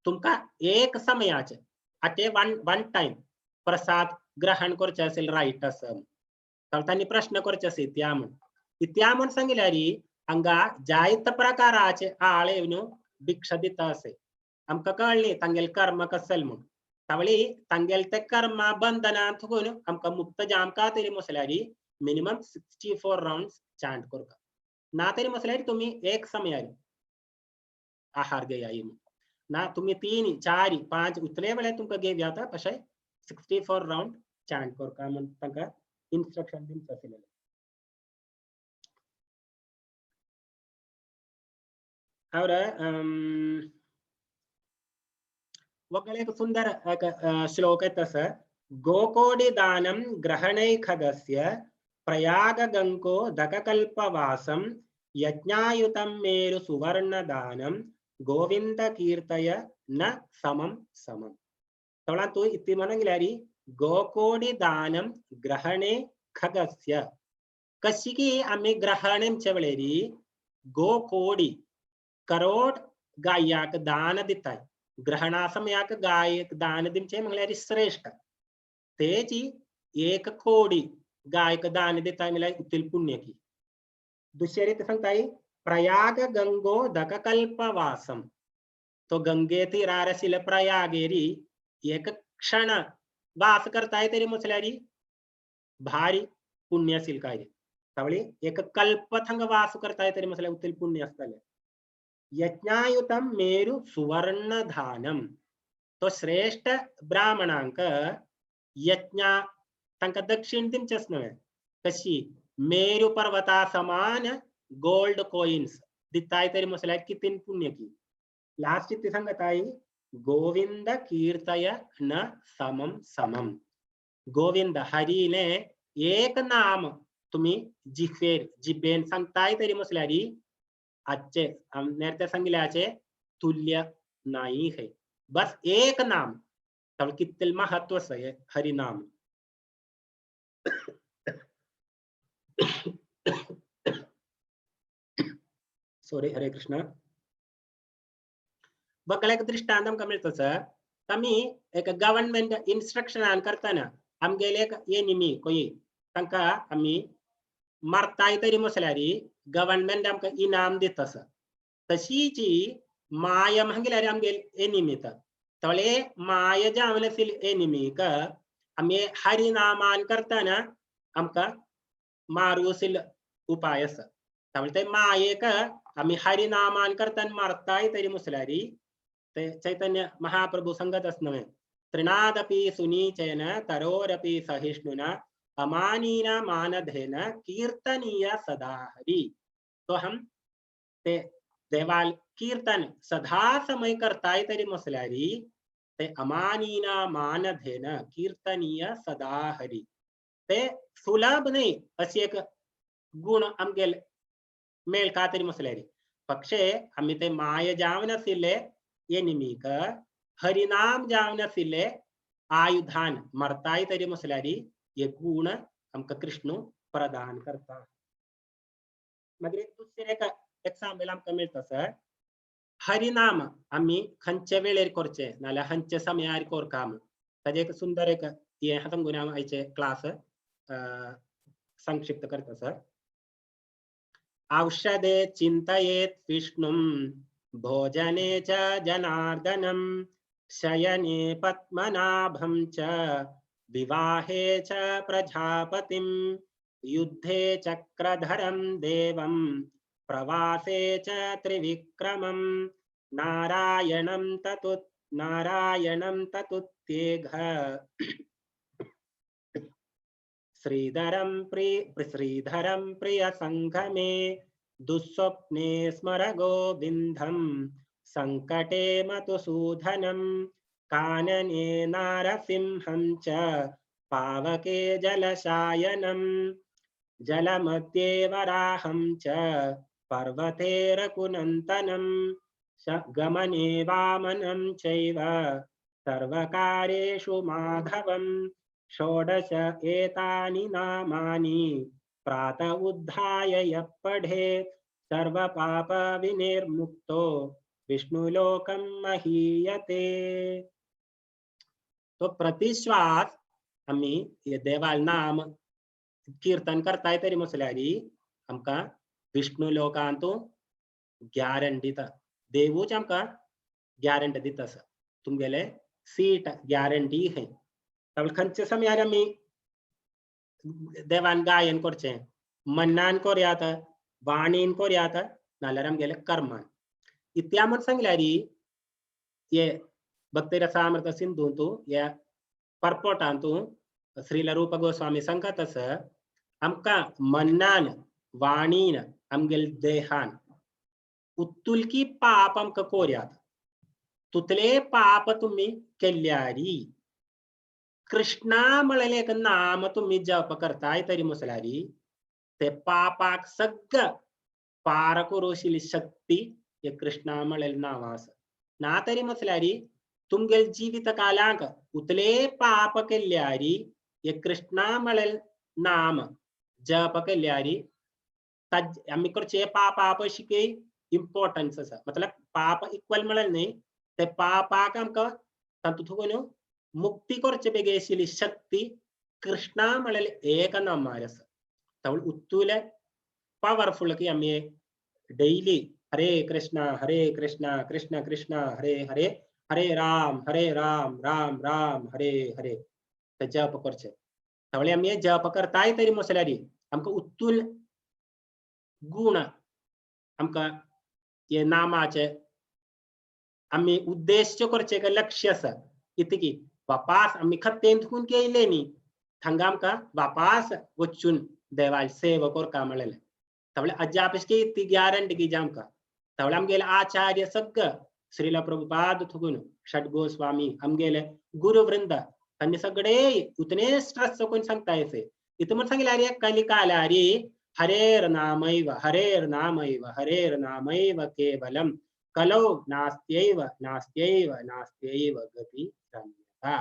तुमका एक समयाचे आटे वन टाइम प्रसाद ग्रहण करचे असेल राईट असं. तर त्यांनी प्रश्न करचे असेल त्या म्हणून सांगितल्यारी हांगा जायत प्रकाराचे आळे येवन भिक्षा दिता असे. आमका कळली तांगेल कर्म कसल म्हणून. त्यावेळी तांगेल ते कर्म बंधनात थकून आमका मुक्त जामका तरी मसल्यारी मिनिमम 64 राउंड्स चांट करता. ना तरी मसल्यारी तुम्ही एक समयारी आहार घेयाई ना, तुम्ही 3 4 5 उतले वेळे तुमका घेवया आता कशे 64 राउंड चांट करता म्हणून तांका इन्स्ट्रक्शन दिवचे आसलेले. और वगळे एक सुंदर श्लोक आहे तसं. गोकोडी दानम ग्रहणैखगस्य प्रयाग गंको दककल्पवासम यज्ञायुतम मेरु सुवर्ण दानम गोविंद कीर्तय न समम समम. तोळा तू इति म्हणल्यारी गोकोडी दानम ग्रहणे खगस्य कशी की आम्ही ग्रहणेमच्या वेळेरी गोकोडी करोड गायाक दान दिताय. ग्रहणा समयाक गायक दान दिमचे म्हणल्यारी श्रेष्ठ तेची 1 कोडी गायक दान दिताय म्हणल्यार उतील पुण्य की. दुसरी ते सांगताय प्रयाग गंगो दककल्पवासम. तो गंगे तीरार आशिल्ले प्रयागेरी एक क्षण वास करताय तरी मसल्यारी भारी पुण्य असेल काय. त्यावेळी एक कल्प थंग वास करताय तरी मसल्यार उतील पुण्य असतले. यज्ञायुतम मेरु सुवर्ण धानम. तो श्रेष्ठ ब्राह्मणांक यज्ञ तांका दक्षिण दिवचेच नव्हे, कशी मेरु पर्वता समान गोल्ड कॉइन्स दिताय तरी मसल्यार किती पुण्य की. लास्ट ते सांगताय गोविंद कीर्तय न समम समम. गोविंद हरीने एक नाम तुम्ही जिबेन सांगताय तरी मसल्यारी आजचे नेरते सांगिल्याचे तुल्य नाही है. बस एक नाम तर किती महत्व आहे हरिनाम. सॉरी, हरे कृष्ण. बकला एक दृष्टांत आमकां मेळटा सर आमी एक गव्हर्नमेंट इन्स्ट्रक्शनान करतना आमगेले एक एनिमी कोई तांकां आमी मारताय तरी म्हटल्यार गव्हर्नमेंट आमकां इनाम दिता सर तशी जी माय म्हगेल्यार आमगेल एनिमीत तळे माय जावन आशिल्ली एनिमीक आमी हरिनामान करतना आमकां मारू आशिल्लो उपाय आसा त्यामुळे ते मायेक आमी हरिनामान करतना मारताय तरी म्हटल्यार ते चैतन्य महाप्रभू सांगत असणवे त्रिनादपि सुनीचेन तरोरपि सहिष्णुना अमानीना मानधेन कीर्तनीय सदा हरि तो हम ते देवाल कीर्तन सदा समय करताय तरी म्हटल्यार ते अमानीना मानधेन कीर्तनीय सदा हरि ते सुलभ नाही अशी एक गुण आमगेल मेळका तरी म्हटल्यार पक्षे आमी ते माय जावन आशिल्ले एनिमीक हरिनाम जावन आशिल्ले आयुधान मरताय तरी म्हटल्यार हे गुण आमकां कृष्ण प्रदान करता मागीर दुसरे एक एक्झाम्पल आमकां मेळटा सर हरिनाम आमी खंयचे वेळेर करचे नाल्यार खंयचे समयार करकाम ताजे एक सुंदर एक हे सांगून हांव आयचे क्लास संक्षिप्त करता सर औषधे चिंतयेत् विष्णुं भोजने च जनार्दनं शयने पद्मनाभं च विवाहे च प्रजापतिं युद्धे चक्रधरं देवं प्रवासे च त्रिविक्रमं नारायणं ततुत्येघ श्रीधरं प्रिय संगमे दुःस्वप्ने स्मर गोविंदं संकटे मधुसूदनं कानने नारसिंहं च पावके जलशायनं जलमध्ये वराहं च पर्वते रघुनन्दनं गमने वामनं चैव सर्वकार्येषु माधवं षोडश एतानि नामानि प्रातः उद्धाय यः पठेत् सर्वपाप विनिर्मुक्तो विष्णुलोकं महीयते। तो प्रतिश्वास आम्ही हे देवाल नाम कीर्तन करताय तरी म्हटल्यार आमकां विष्णु लोकांतू गॅरंटी दिता देवूच आमकां गॅरंटी दिता सर तुमगेले सीट गॅरंटी है खंयचे समयार आमी देवान गायन करचें मन्नान करयात वाणीन करयात नाल्यार आमगेले कर्मान इतल्या म्हण सांगल्यार हे भक्ती रसामृत सिंधूंतू या परपोटांतू श्रील रूप गोस्वामी सांगत आसा आमकां मन्नान वाणीन आमगेल देहान उत्तुलकी पाप आमकां कोरयात तुतले पाप तुम्ही केल्यारी कृष्णा म्हळेले एक नाम तुम्ही जप करताय तरी म्हटल्यार ते पापाक सगळं पार करूशिल्ली शक्ती हे कृष्णा म्हळेले नांव आसा ना तरी म्हटल्यार तुमगेल जीवित कालांक उतले पाप केल्यार हे कृष्णा म्हळेले नाम जप केल्यार आमी करचे पापा पयशी इम्पॉर्टन्स आसा मतलब पाप इक्वल म्हळेले न्ही ते पापाक आमकां तातूंतून मुक्ती करचे बेगेशिल्ली शक्ती कृष्णा म्हळेले एक नामार आसा तावळ उत्तुले पावरफुल की आमी डेली हरे कृष्णा कृष्ण कृष्ण हरे हरे हरे राम राम राम हरे हरे ते जप करचे तावळे आमी जप करताय तरी म्हटल्यार आमकां उत्तुल गुण आमकां हे नामाचे आमी उद्देश्य करचे लक्ष्य आसा इतकी वापास आमी खत्तेंतून केले न्ही हांगा आमकां वापास वचून देवाची सेवा करता म्हळेले तावळे अजापची ती गॅरंटी की आमकां तावळे आमगेले आचार्य सगळं श्रील प्रभुपाद थुगून षट गोस्वामी आमगेले गुरुवृंद तांणी सगळे उतने स्ट्रेस करून सांगताय से इतून म्हण सांगल्यार कलिकालार हरेर नामैव केवलम कलौ नास्त्यैव गति धन्यता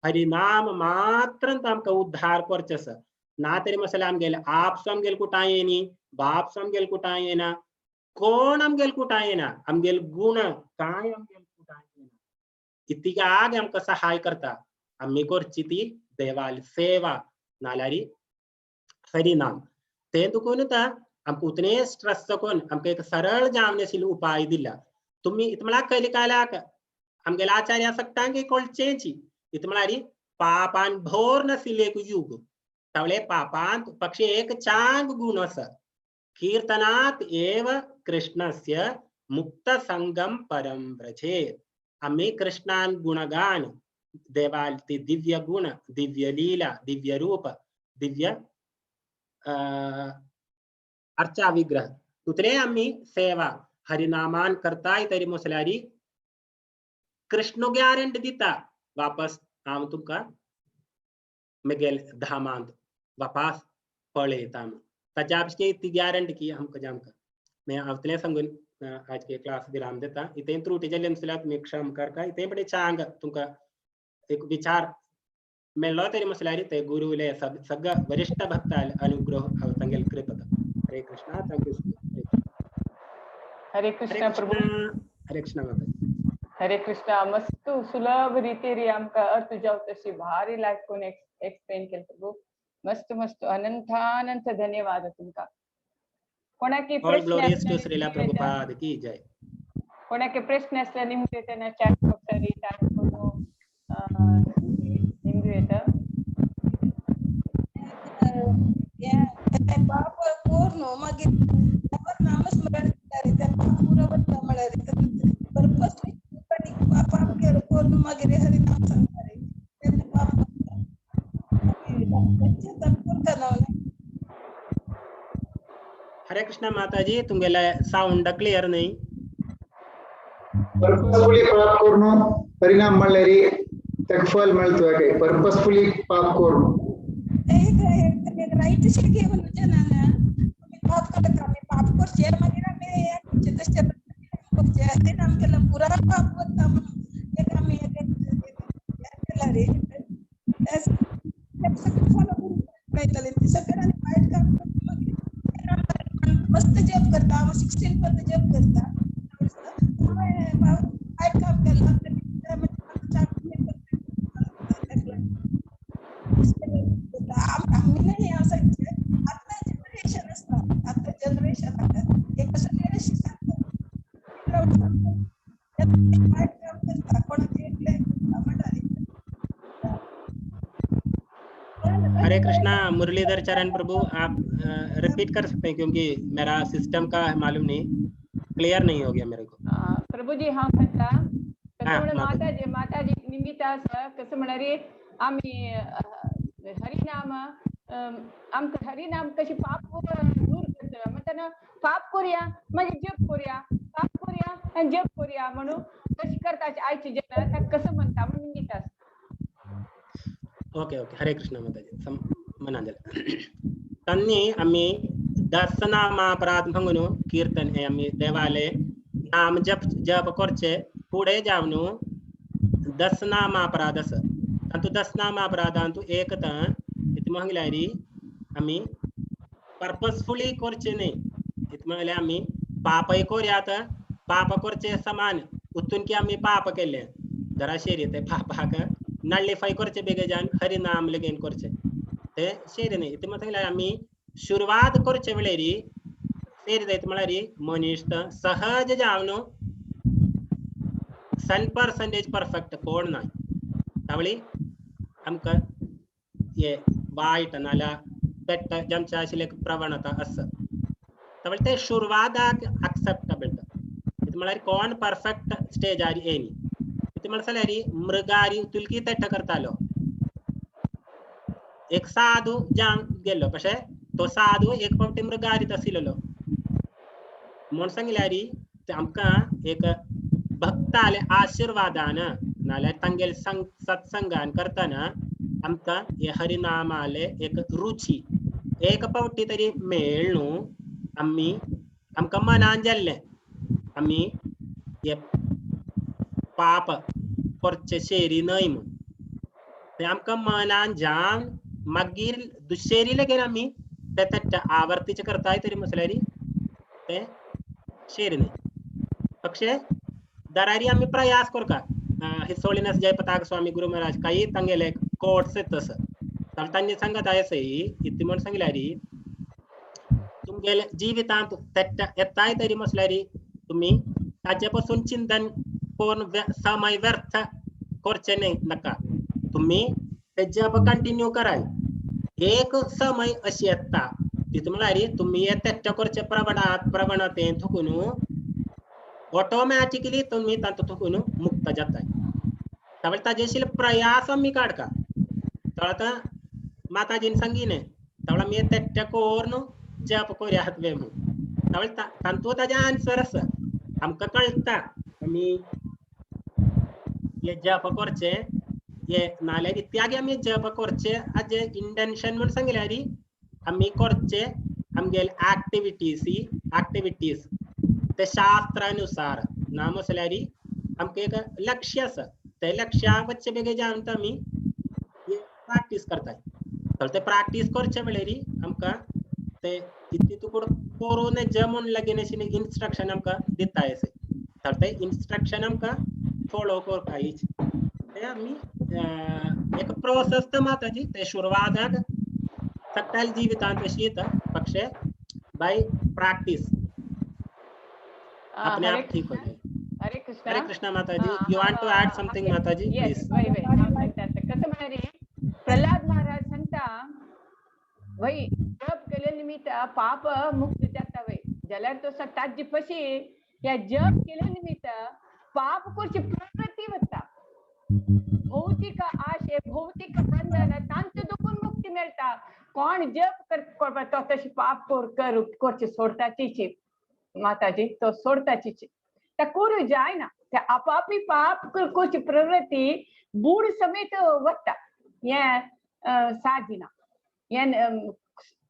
हरिनाम मात्र आमकां उद्धार करचे आसा ना तरी म्हटल्यार आमगेले आप आमगेले कुटां येनी बाप आमगेले कुटां येना कोण आमगेले कुटां येना आमगेले गुण काय आमगेले इतिगाग आमकां सहाय करता आम्ही करची ती देवाली सेवा नाल्यारी हरिनाम ते दुखून आमकां उतने स्ट्रेस कोण आमकां एक सरळ जावनेशिल्ल उपाय दिला तुम्ही इतमळा कैली कायलाक आमगेला आचार्य सक्तांगे कोळचेची इतमळारी पापान भोर नसिल्ले एक युग तावले पापांत पक्षी एक चांग गुण आसा कीर्तनात एव कृष्णस्य मुक्त संगम परम व्रजेत आम्ही कृष्णान गुणगान देवाल ती दिव्य गुण दिव्य लीला दिव्य रूप दिव्य अर्चा विग्रह तुतले आम्ही सेवा हरिनामान करताय तरी मुसल्यारी कृष्ण गॅरंटी दिता वापस हांव तुमकां मगेल धामांत वापस पळयता ताच्या आमची ती गॅरंटी की आमकां जामकां मैं हांव सांगून आज के क्लास विराम देता इथे त्रुटी जाल्ली आसल्यार तुमी क्षम करता इथे बडे चांग तुमकां एक विचार मेळ्ळो तरी म्हसल्यार ते गुरुले सगळ्या वरिष्ठ भक्ताल अनुग्रह हांव तांगेल कृपता हरे कृष्णा थँक्यू हरे कृष्णा प्रभू हरे कृष्णा माता हरे कृष्णा मस्त सुलभ रीतीरी आमकां अर्थ जाव तशी भारी लायक कोण एक्सप्लेन केलं प्रभू मस्त मस्त अनंत धन्यवाद तुमकां कोणाकी ऑल ग्लोरीज टू प्रश्न श्रीला प्रभुपाद की जय कोणाके प्रश्न असला निम्न येताना चॅट बॉक्सरी टाइप करून निम्न येतं पाप पूर्ण मागे नामस्मरण करते त्या पुरावट म्हणाले पर्पस पाप केलं पूर्ण मागे हरी नाम सांगणारे त्यांना पाप हरे कृष्णा माताजी तुमगेला साउंड क्लियर नाही पर्पसफुली पाप करून परिणाम म्हणल्यारी त्याक फल मिळतो काय पर्पसफुली पाप करून एक राईट शे घेऊन जनाना पाप करत आम्ही पाप करचे मागे आम्ही तसे करचे ते नाम केलं पुरा पाप करता म्हणून एक आम्ही केला रे फॉलो करून पाहिजे ते सगळ्यांनी फाईट काम मस्त जॉब करता 16 पर्यंत जॉब करता फाईट काम केलं आम्ही नाही असायचे आता जनरेशन असतात आता जनरेशन एक कसं लेडीज हरे कृष्णा मुरलीधर चरण प्रभु आप रिपीट कर सकते हैं क्योंकि मेरा सिस्टम का मालूम नहीं क्लियर नहीं हो गया मेरे को प्रभु जी हाँ म्हणता कसं माताजी निमित्त कसं म्हणारी आम्ही हरिनाम आमचं हरिनाम कशी पाप दूर करतो म्हणताना पाप करूया म्हणजे जप करूया पाप करूया आणि जप करूया म्हणून कशी करताची आईची जन कसं म्हणता म्हणून निमित्त ओके ओके हरे कृष्ण माताजी मनांजल तन्नी आम्ही दर्शनामापराध म्हणून कीर्तन हे आम्ही देवालय नाम जप करचे पुढे जाऊन दर्शनामापराध असं तंतु दर्शनामापराधांतु एक तर इथे म्हणल्यारी आम्ही पर्पजफुली करचे नाही इथे म्हणले आम्ही पापही करूयात पाप करचे समान उतून की आम्ही पाप केले जरा शेरी ते पापाक नळिफाय करचे बेगे जान हरिनाम लगेन करचे ते शेरी नाही इथे म्हणले आम्ही सुरुवात करचे वेळेरी शेरी जायत म्हळ्यारी मनीस सहज जावन 100% परफेक्ट कोण नाही त्यावेळी आमका ये वाईट नाल्या पेट्ट जमच्या आशिल्ले प्रवणता असं त्यावेळी ते सुरुवाताक एक्सेप्टेबल इथे म्हळ्यार कोण परफेक्ट स्टेजार येनी इथे म्हणल्यारी मृगारी तुलकी तेट्ट करतालो एक साधू जांग गेलो कशे तो साधू एक फावटी मृगारीत आशिल्लो म्हण सांगल्यारी आमकां एक भक्ताले आशीर्वादान नाल्यार तांगेल सत्संगान करताना आमकां हे हरिनामाले एक रुची एक फावटी तरी मेळ न्हू आमकां मनान जाल्लें आमी हे पाप करचे शेरी न्हय म्हूण ते आमकां मनान जावन मागीर दुसरी लेगीत आमी ते आवर्तीचे करताय तरी म्हटल्यार ते शेरी न्हय पक्षे दरारी आमी प्रयास करता His Holiness Jayapataka Swami Guru Maharaj काही तांगेले कोर्स तसं तर त्यांनी सांगत आहे सही इथे म्हणून सांगितल्यारी तुमगेले जीवितांत त्याच्या येताय तरी मसल्यारी तुम्ही त्याच्यापासून चिंतन कोण समय व्यर्थ करचे नाही नका तुम्ही ते जप कंटिन्यू कराल एक समय अशी येता तिथे म्हणाली तुम्ही त्याच्या करचे प्रवणते थुकून ऑटोमॅटिकली तुम्ही तांतो थुकून मुक्त जाताय त्यामुळे ताजेशील प्रयास मी काढका तळता माताजीन सांगीने तवळा मी त्याच्या कोरन जप कोरी हात वे म्हणून त्यामुळे तांतो ताजा आन्सर असं आमका कळता आम्ही ये जप करचे ये नाले इत्यादी आम्ही जप करचे आज इंटेंशन म्हणून सांगितल्यारी आम्ही करचे आमगेल ऍक्टिव्हिटीज ते शास्त्रानुसार नाम असल्यारी आमके एक लक्ष्य असं ते लक्ष्या वच्चे बेगे जाऊन आम्ही ये प्रॅक्टिस करताय तर ते प्रॅक्टिस करचे वेळेरी आमका ते इतकी तुकड कोरोना जमून लगेनेशी इन्स्ट्रक्शन आमका दिता येसे तर ते इन्स्ट्रक्शन आमका फॉलो करताय ते आम्ही एक प्रोसेस तर माताजी ते शुरुवात सकल जीवितांत कशी येतं पक्षे बाय प्रॅक्टिस अपने आप ठीक हो जाए हरे कृष्णा माताजी you want to add something माताजी प्लीज कसं म्हणारे प्रल्हाद महाराज सांगता वही जप केले निमित्त पाप मुक्त जाता वय जाल्यार तो ताजी पशी या जप केले निमित्त पाप करची प्रवृत्ती वता भौतिक आशे भौतिक बंधन तांचे दुखून मुक्ती मिळता कोण जप करता तो तशी पाप करची सोडताची माताजी तो सोडताची त्या करू जाय ना त्या आपापी पाप करची प्रवृत्ती बूड समेत वता ये साजिना ये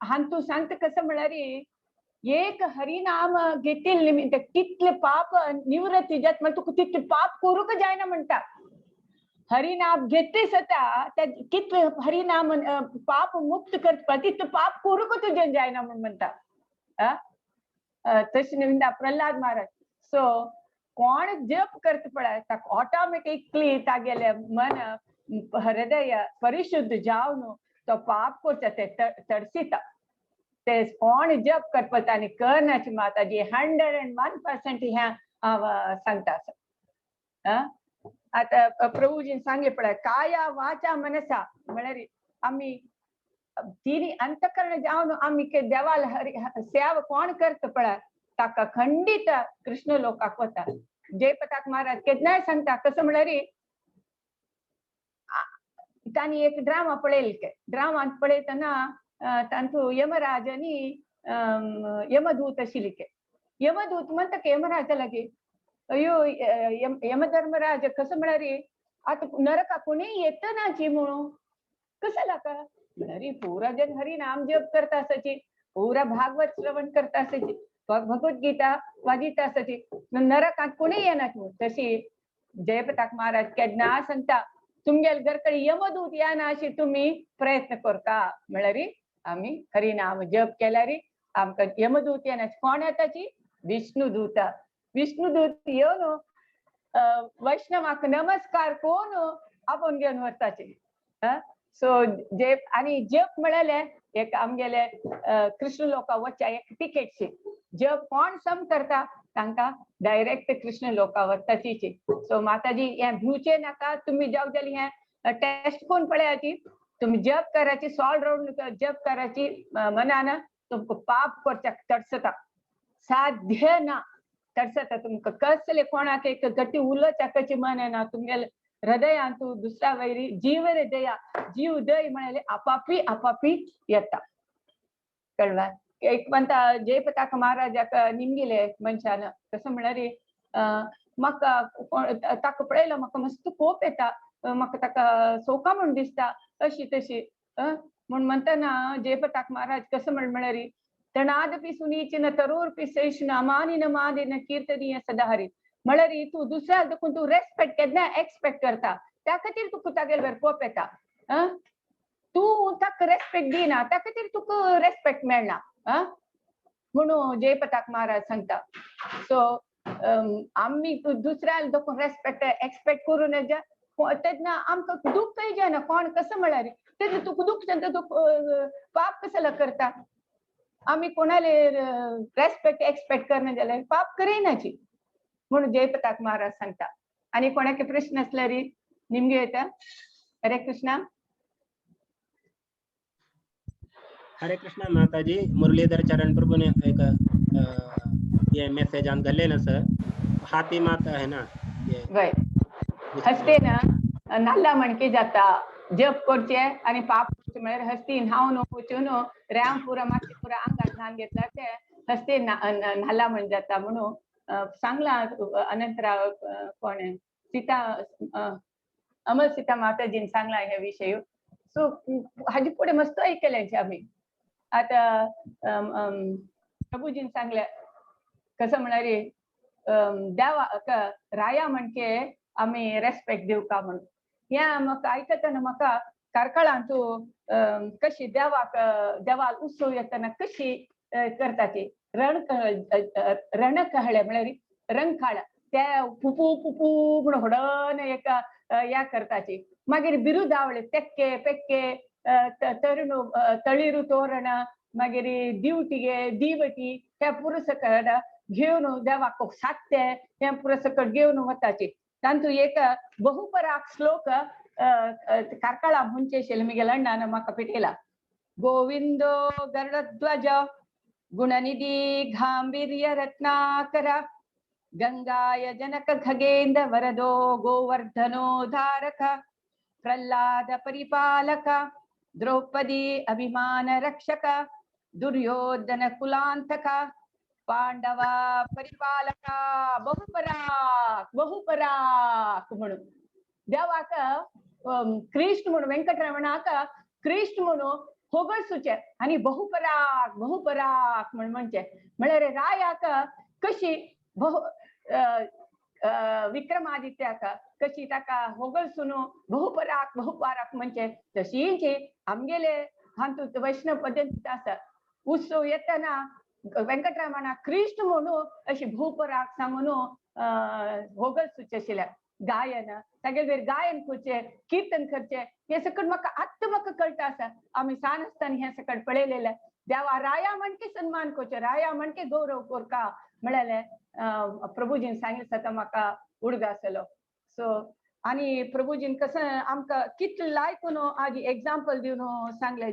हांतू सांगत कसं म्हणारी एक हरिनाम घेतील निमित्त कितले पाप निवृत्ती जात मग तू तितले पाप करू का जायना म्हणता हरिनाम घेते सता त्या कितले हरिनाम पाप मुक्त करता तितले पाप करू का तुझे जायना म्हणता तशी निविंदा प्रल्हाद महाराज सो कोण जप करत पडा ऑटोमॅटिकली तागेले मन हृदय परिशुद्ध जावन तो पाप करता ते तडसिता ते कोण जप करता आणि करण्याची माताजी 101% ह्या सांगता आता प्रभूजी सांगे पडा काया वाचा मनसा म्हणारी आम्ही तिनी अंतकरण जाऊन आम्ही के देवाला सेवा कोण करत पडा ताका खंडित कृष्ण लोकाक वता जयपताक महाराज केदनाय सांगता कसं म्हणारी तानी एक ड्रामा पळेल के ड्रामात पळयतना तांतू यमराजानी यमदूत आशिल्ले के यमदूत म्हणता की यमराजा लागे अयो यमधर्मराज कसं म्हणारी आता नरका कोणी येत नाची म्हणून कसं लाका म्हणारी पूरा जन हरी नाम जप करता असायची पूरा भागवत श्रवण करता असायची भगवद्गीता वाजिता असायची नरकात कोणी येणार तशी जयपताक महाराज केदना सांगता तुमगेल घरकडे यमदूत या ना अशी तुम्ही प्रयत्न करता म्हणारी आम्ही हरिनाम जप केल्यारी आमका यमदूत येणार कोण येताची विष्णुदूत येऊन वैष्णवाक नमस्कार कोण आपण घेऊन वरताचे सो जप आणि जप म्हणाले एक आमगेले कृष्ण लोका वच्चा एक तिकेट शी जप कोण सम करता तांका डायरेक्ट कृष्ण लोका वरताची सो माताजी हे भिवचे नाका तुम्ही जाऊ जाली हे टेस्ट कोण पळयाची तुम्ही जप करायची सॉल राउंड जप करायची मनानं तुमको पाप करच्या तडसता साध्य ना तडसता तुमका कसले कोणाक एक गती उलच्या कची मन ना तुमगे हृदयांतू दुसऱ्या वैरी जीव रे दया जीव दय म्हणाले आपापी येता कळवा एक म्हणता जयपताक महाराजाक निमगिले मनशान कसं म्हणारे म्हाका ताका पळयलो म्हाका मस्त कोप येता म्हाका ताका सोका म्हण दिसता अशी तशी म्हण म्हणतना जयपताक महाराज कसं म्हणारी तणादपि सुनीचिन तरूरपि सैषण अमानिन मादिन कीर्तनीय सदाहरी म्हणारी तू दुसऱ्या देखून तू रेस्पेक्ट केदना एक्सपेक्ट करता त्या खातीर तुका तागेल कोप येता तू ताका रेस्पेक्ट दिना त्या खातीर तुका रेस्पेक्ट मेळना म्हणून जयपताक महाराज सांगता सो आम्ही दुसऱ्याला देखून रेस्पेक्ट एक्सपेक्ट करून तेन्ना आमकां दुःखय जायना कोण कसं म्हळ्यार तेन्ना तुका दुःख तेन्ना तूं पाप कशाला करता आम्ही कोणाला रेस्पेक्ट एक्सपेक्ट करना जाल्यार पाप करिनाची म्हणून जयप्रताप महाराज सांगता आणि कोणाके प्रश्न असल्यार निमगे येता हरे कृष्णा हरे कृष्णा माताजी मुरलीधर चरण प्रभु ने एक ये मैसेज आन गले ना सर हाथी माता है ना ये वय हस्ते ना नाल्ला मणके जाता जप करचे आणि पाप करचे म्हळ्यार हस्ती न्हावन वचून रामपुरा मातशेपुरा अंगात न्हान घेतला ते हस्ते नाल्ला म्हण जाता म्हणून सांगला अनंतराव कोण सीता अमर सीता माताजीन सांगला ह्या विषय सो हाजी पुढे मस्त ऐकले आम्ही आता प्रभूजीन सांगल्या कसं म्हणारे देवा राया म्हणके आम्ही रेस्पेक्ट दिव का म्हणून या म्हाका आयकतना म्हाका कारकळांतू कशी देवाल उत्सव येतना कशी करता ती रणकहळे म्हळ्यार रंगखाळ त्या पुपू पुपू म्हणून होडन एका या करताची मागीर बिरुदावळे तेक्के पेक्के तळीरू तोरण मागीर दिवटिगे दिवटी त्या पुरसकट घेवन देवाक सात्ते हे पुरसकट घेवन वताची तांतू एक बहुपराक श्लोक कारकळा म्हणचे शेल्मिगे लंडान म्हाका पिटयला गोविंदो गरुडध्वज गुणनिधी गांभीर्य रत्नाकर गंगाय जनक खगेंद्र वरदो गोवर्धनो धारक प्रह्लाद परिपालक द्रौपदी अभिमान रक्षक दुर्योधन कुलांतक पांडवा परिपालका बहुपराक म्हणून देवाक कृष्ण म्हणून व्यंकटरमणाक कृष्ण म्हणून होगळ सुचे आणि बहुपराक म्हणचे म्हळ्यार रायाक कशी विक्रमादित्याक कशी ताका होगळ सुनो बहुपराक म्हणचे तशींची आमगेले हांतू वैष्णव पद्धतीत आसा उत्सव येतना व्यंकटरमणा कृष्ण म्हणून अशी बहुपराक सांगून होगळ सुचे आशिल्ल्या गायन सगळे गायन करचे कीर्तन करचे हे सकट म्हाका कळटा आसा आम्ही सान आसतना हे सकट पळयलेले देवा राया म्हणके सन्मान करचे राया म्हणके गौरव कोरका म्हळ्यार प्रभुजीन सांगितलं तर म्हाका उडगा आसलो सो आणि प्रभुजीन कसं आमकां कितले लायकून आजी एक्झाम्पल दिवन सांगले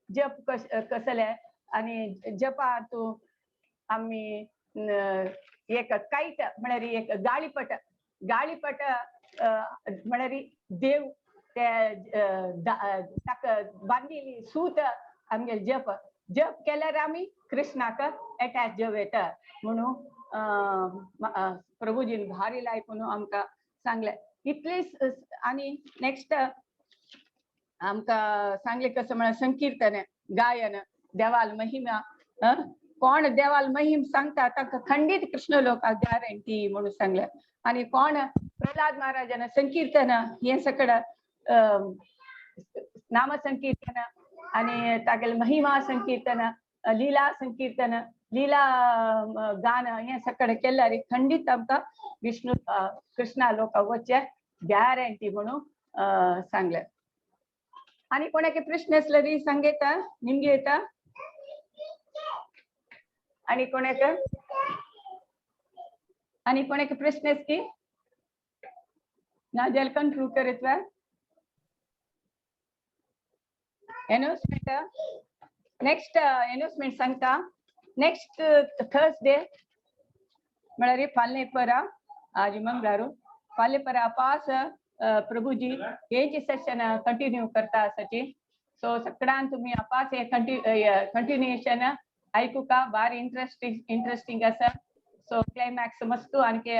जप कसले आणि जपा तू आम्ही एक कायट म्हळ्यार एक गाळीपट म्हळ्यार देव ताका बांदिल्ली सूत आमगे जप केल्यार आमी कृष्णाक अटॅच जव येता म्हणून प्रभुजीन भारी लायकून आमकां सांगले इतलेच आणि नेक्स्ट आमकां सांगले कसं म्हळ्यार संकीर्तन गायन देवाल महिमा कोण देवाल महिम सांगता ताका खंडित कृष्ण लोकांक गॅरंटी म्हणून सांगले आणि कोण प्रल्हाद महाराजान संकीर्तन हे सकड नाम संकीर्तन आणि तागेल महिमा संकीर्तन लीला संकीर्तन लीला गान हे सकड केल्यार खंडित आमकां विष्णू कृष्णा लोकांक वचचे गॅरंटी म्हणून सांगले आणि कोणाके प्रश्न असले सांगेता निमगे येता आणि कोणाके प्रश्न की ना जाल्यार कंक्लूड करीत वा announcement next announcement सांगता next Thursday म्हळ्यार फाल्ले परा आज मंगळारू फाल्ले परा अपास प्रभुजी हे सेशन कंटिन्यू करता आसाची सो सगळ्यांक तुम्ही अपास हे कंटिन्युएशन ऐकू का बार इंटरेस्टिंग आसा सो क्लायमॅक्स मस्त आणखी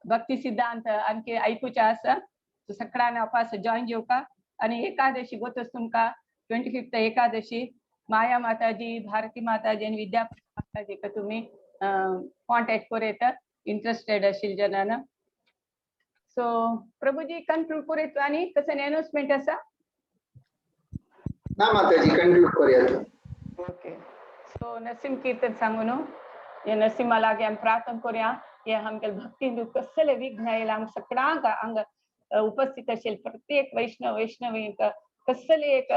भक्ती सिद्धांत आणखी ऐकूचे आसा सो सगळ्यांक अपास जॉईन जेवका आणि एकादशी गोतस तुमका 25th एकादशी माया माताजी भारती माताजी आणि विद्या माताजी का तुम्ही कॉन्टॅक्ट करेत इंटरेस्टेड असेल जनांना सो प्रभुजी कंक्लूड करेत आणि कसं अनाउन्समेंट असा ना माताजी कंक्लूड करूया ओके सो नसीम कीर्तन सांगून ये नरसिंहा लागे आम प्रार्थना करूया की आमगे भक्ती कसले विघ्न येयला आम सगळ्यांक हांगा उपस्थित असेल प्रत्येक वैष्णव वैष्णवींक कसले एक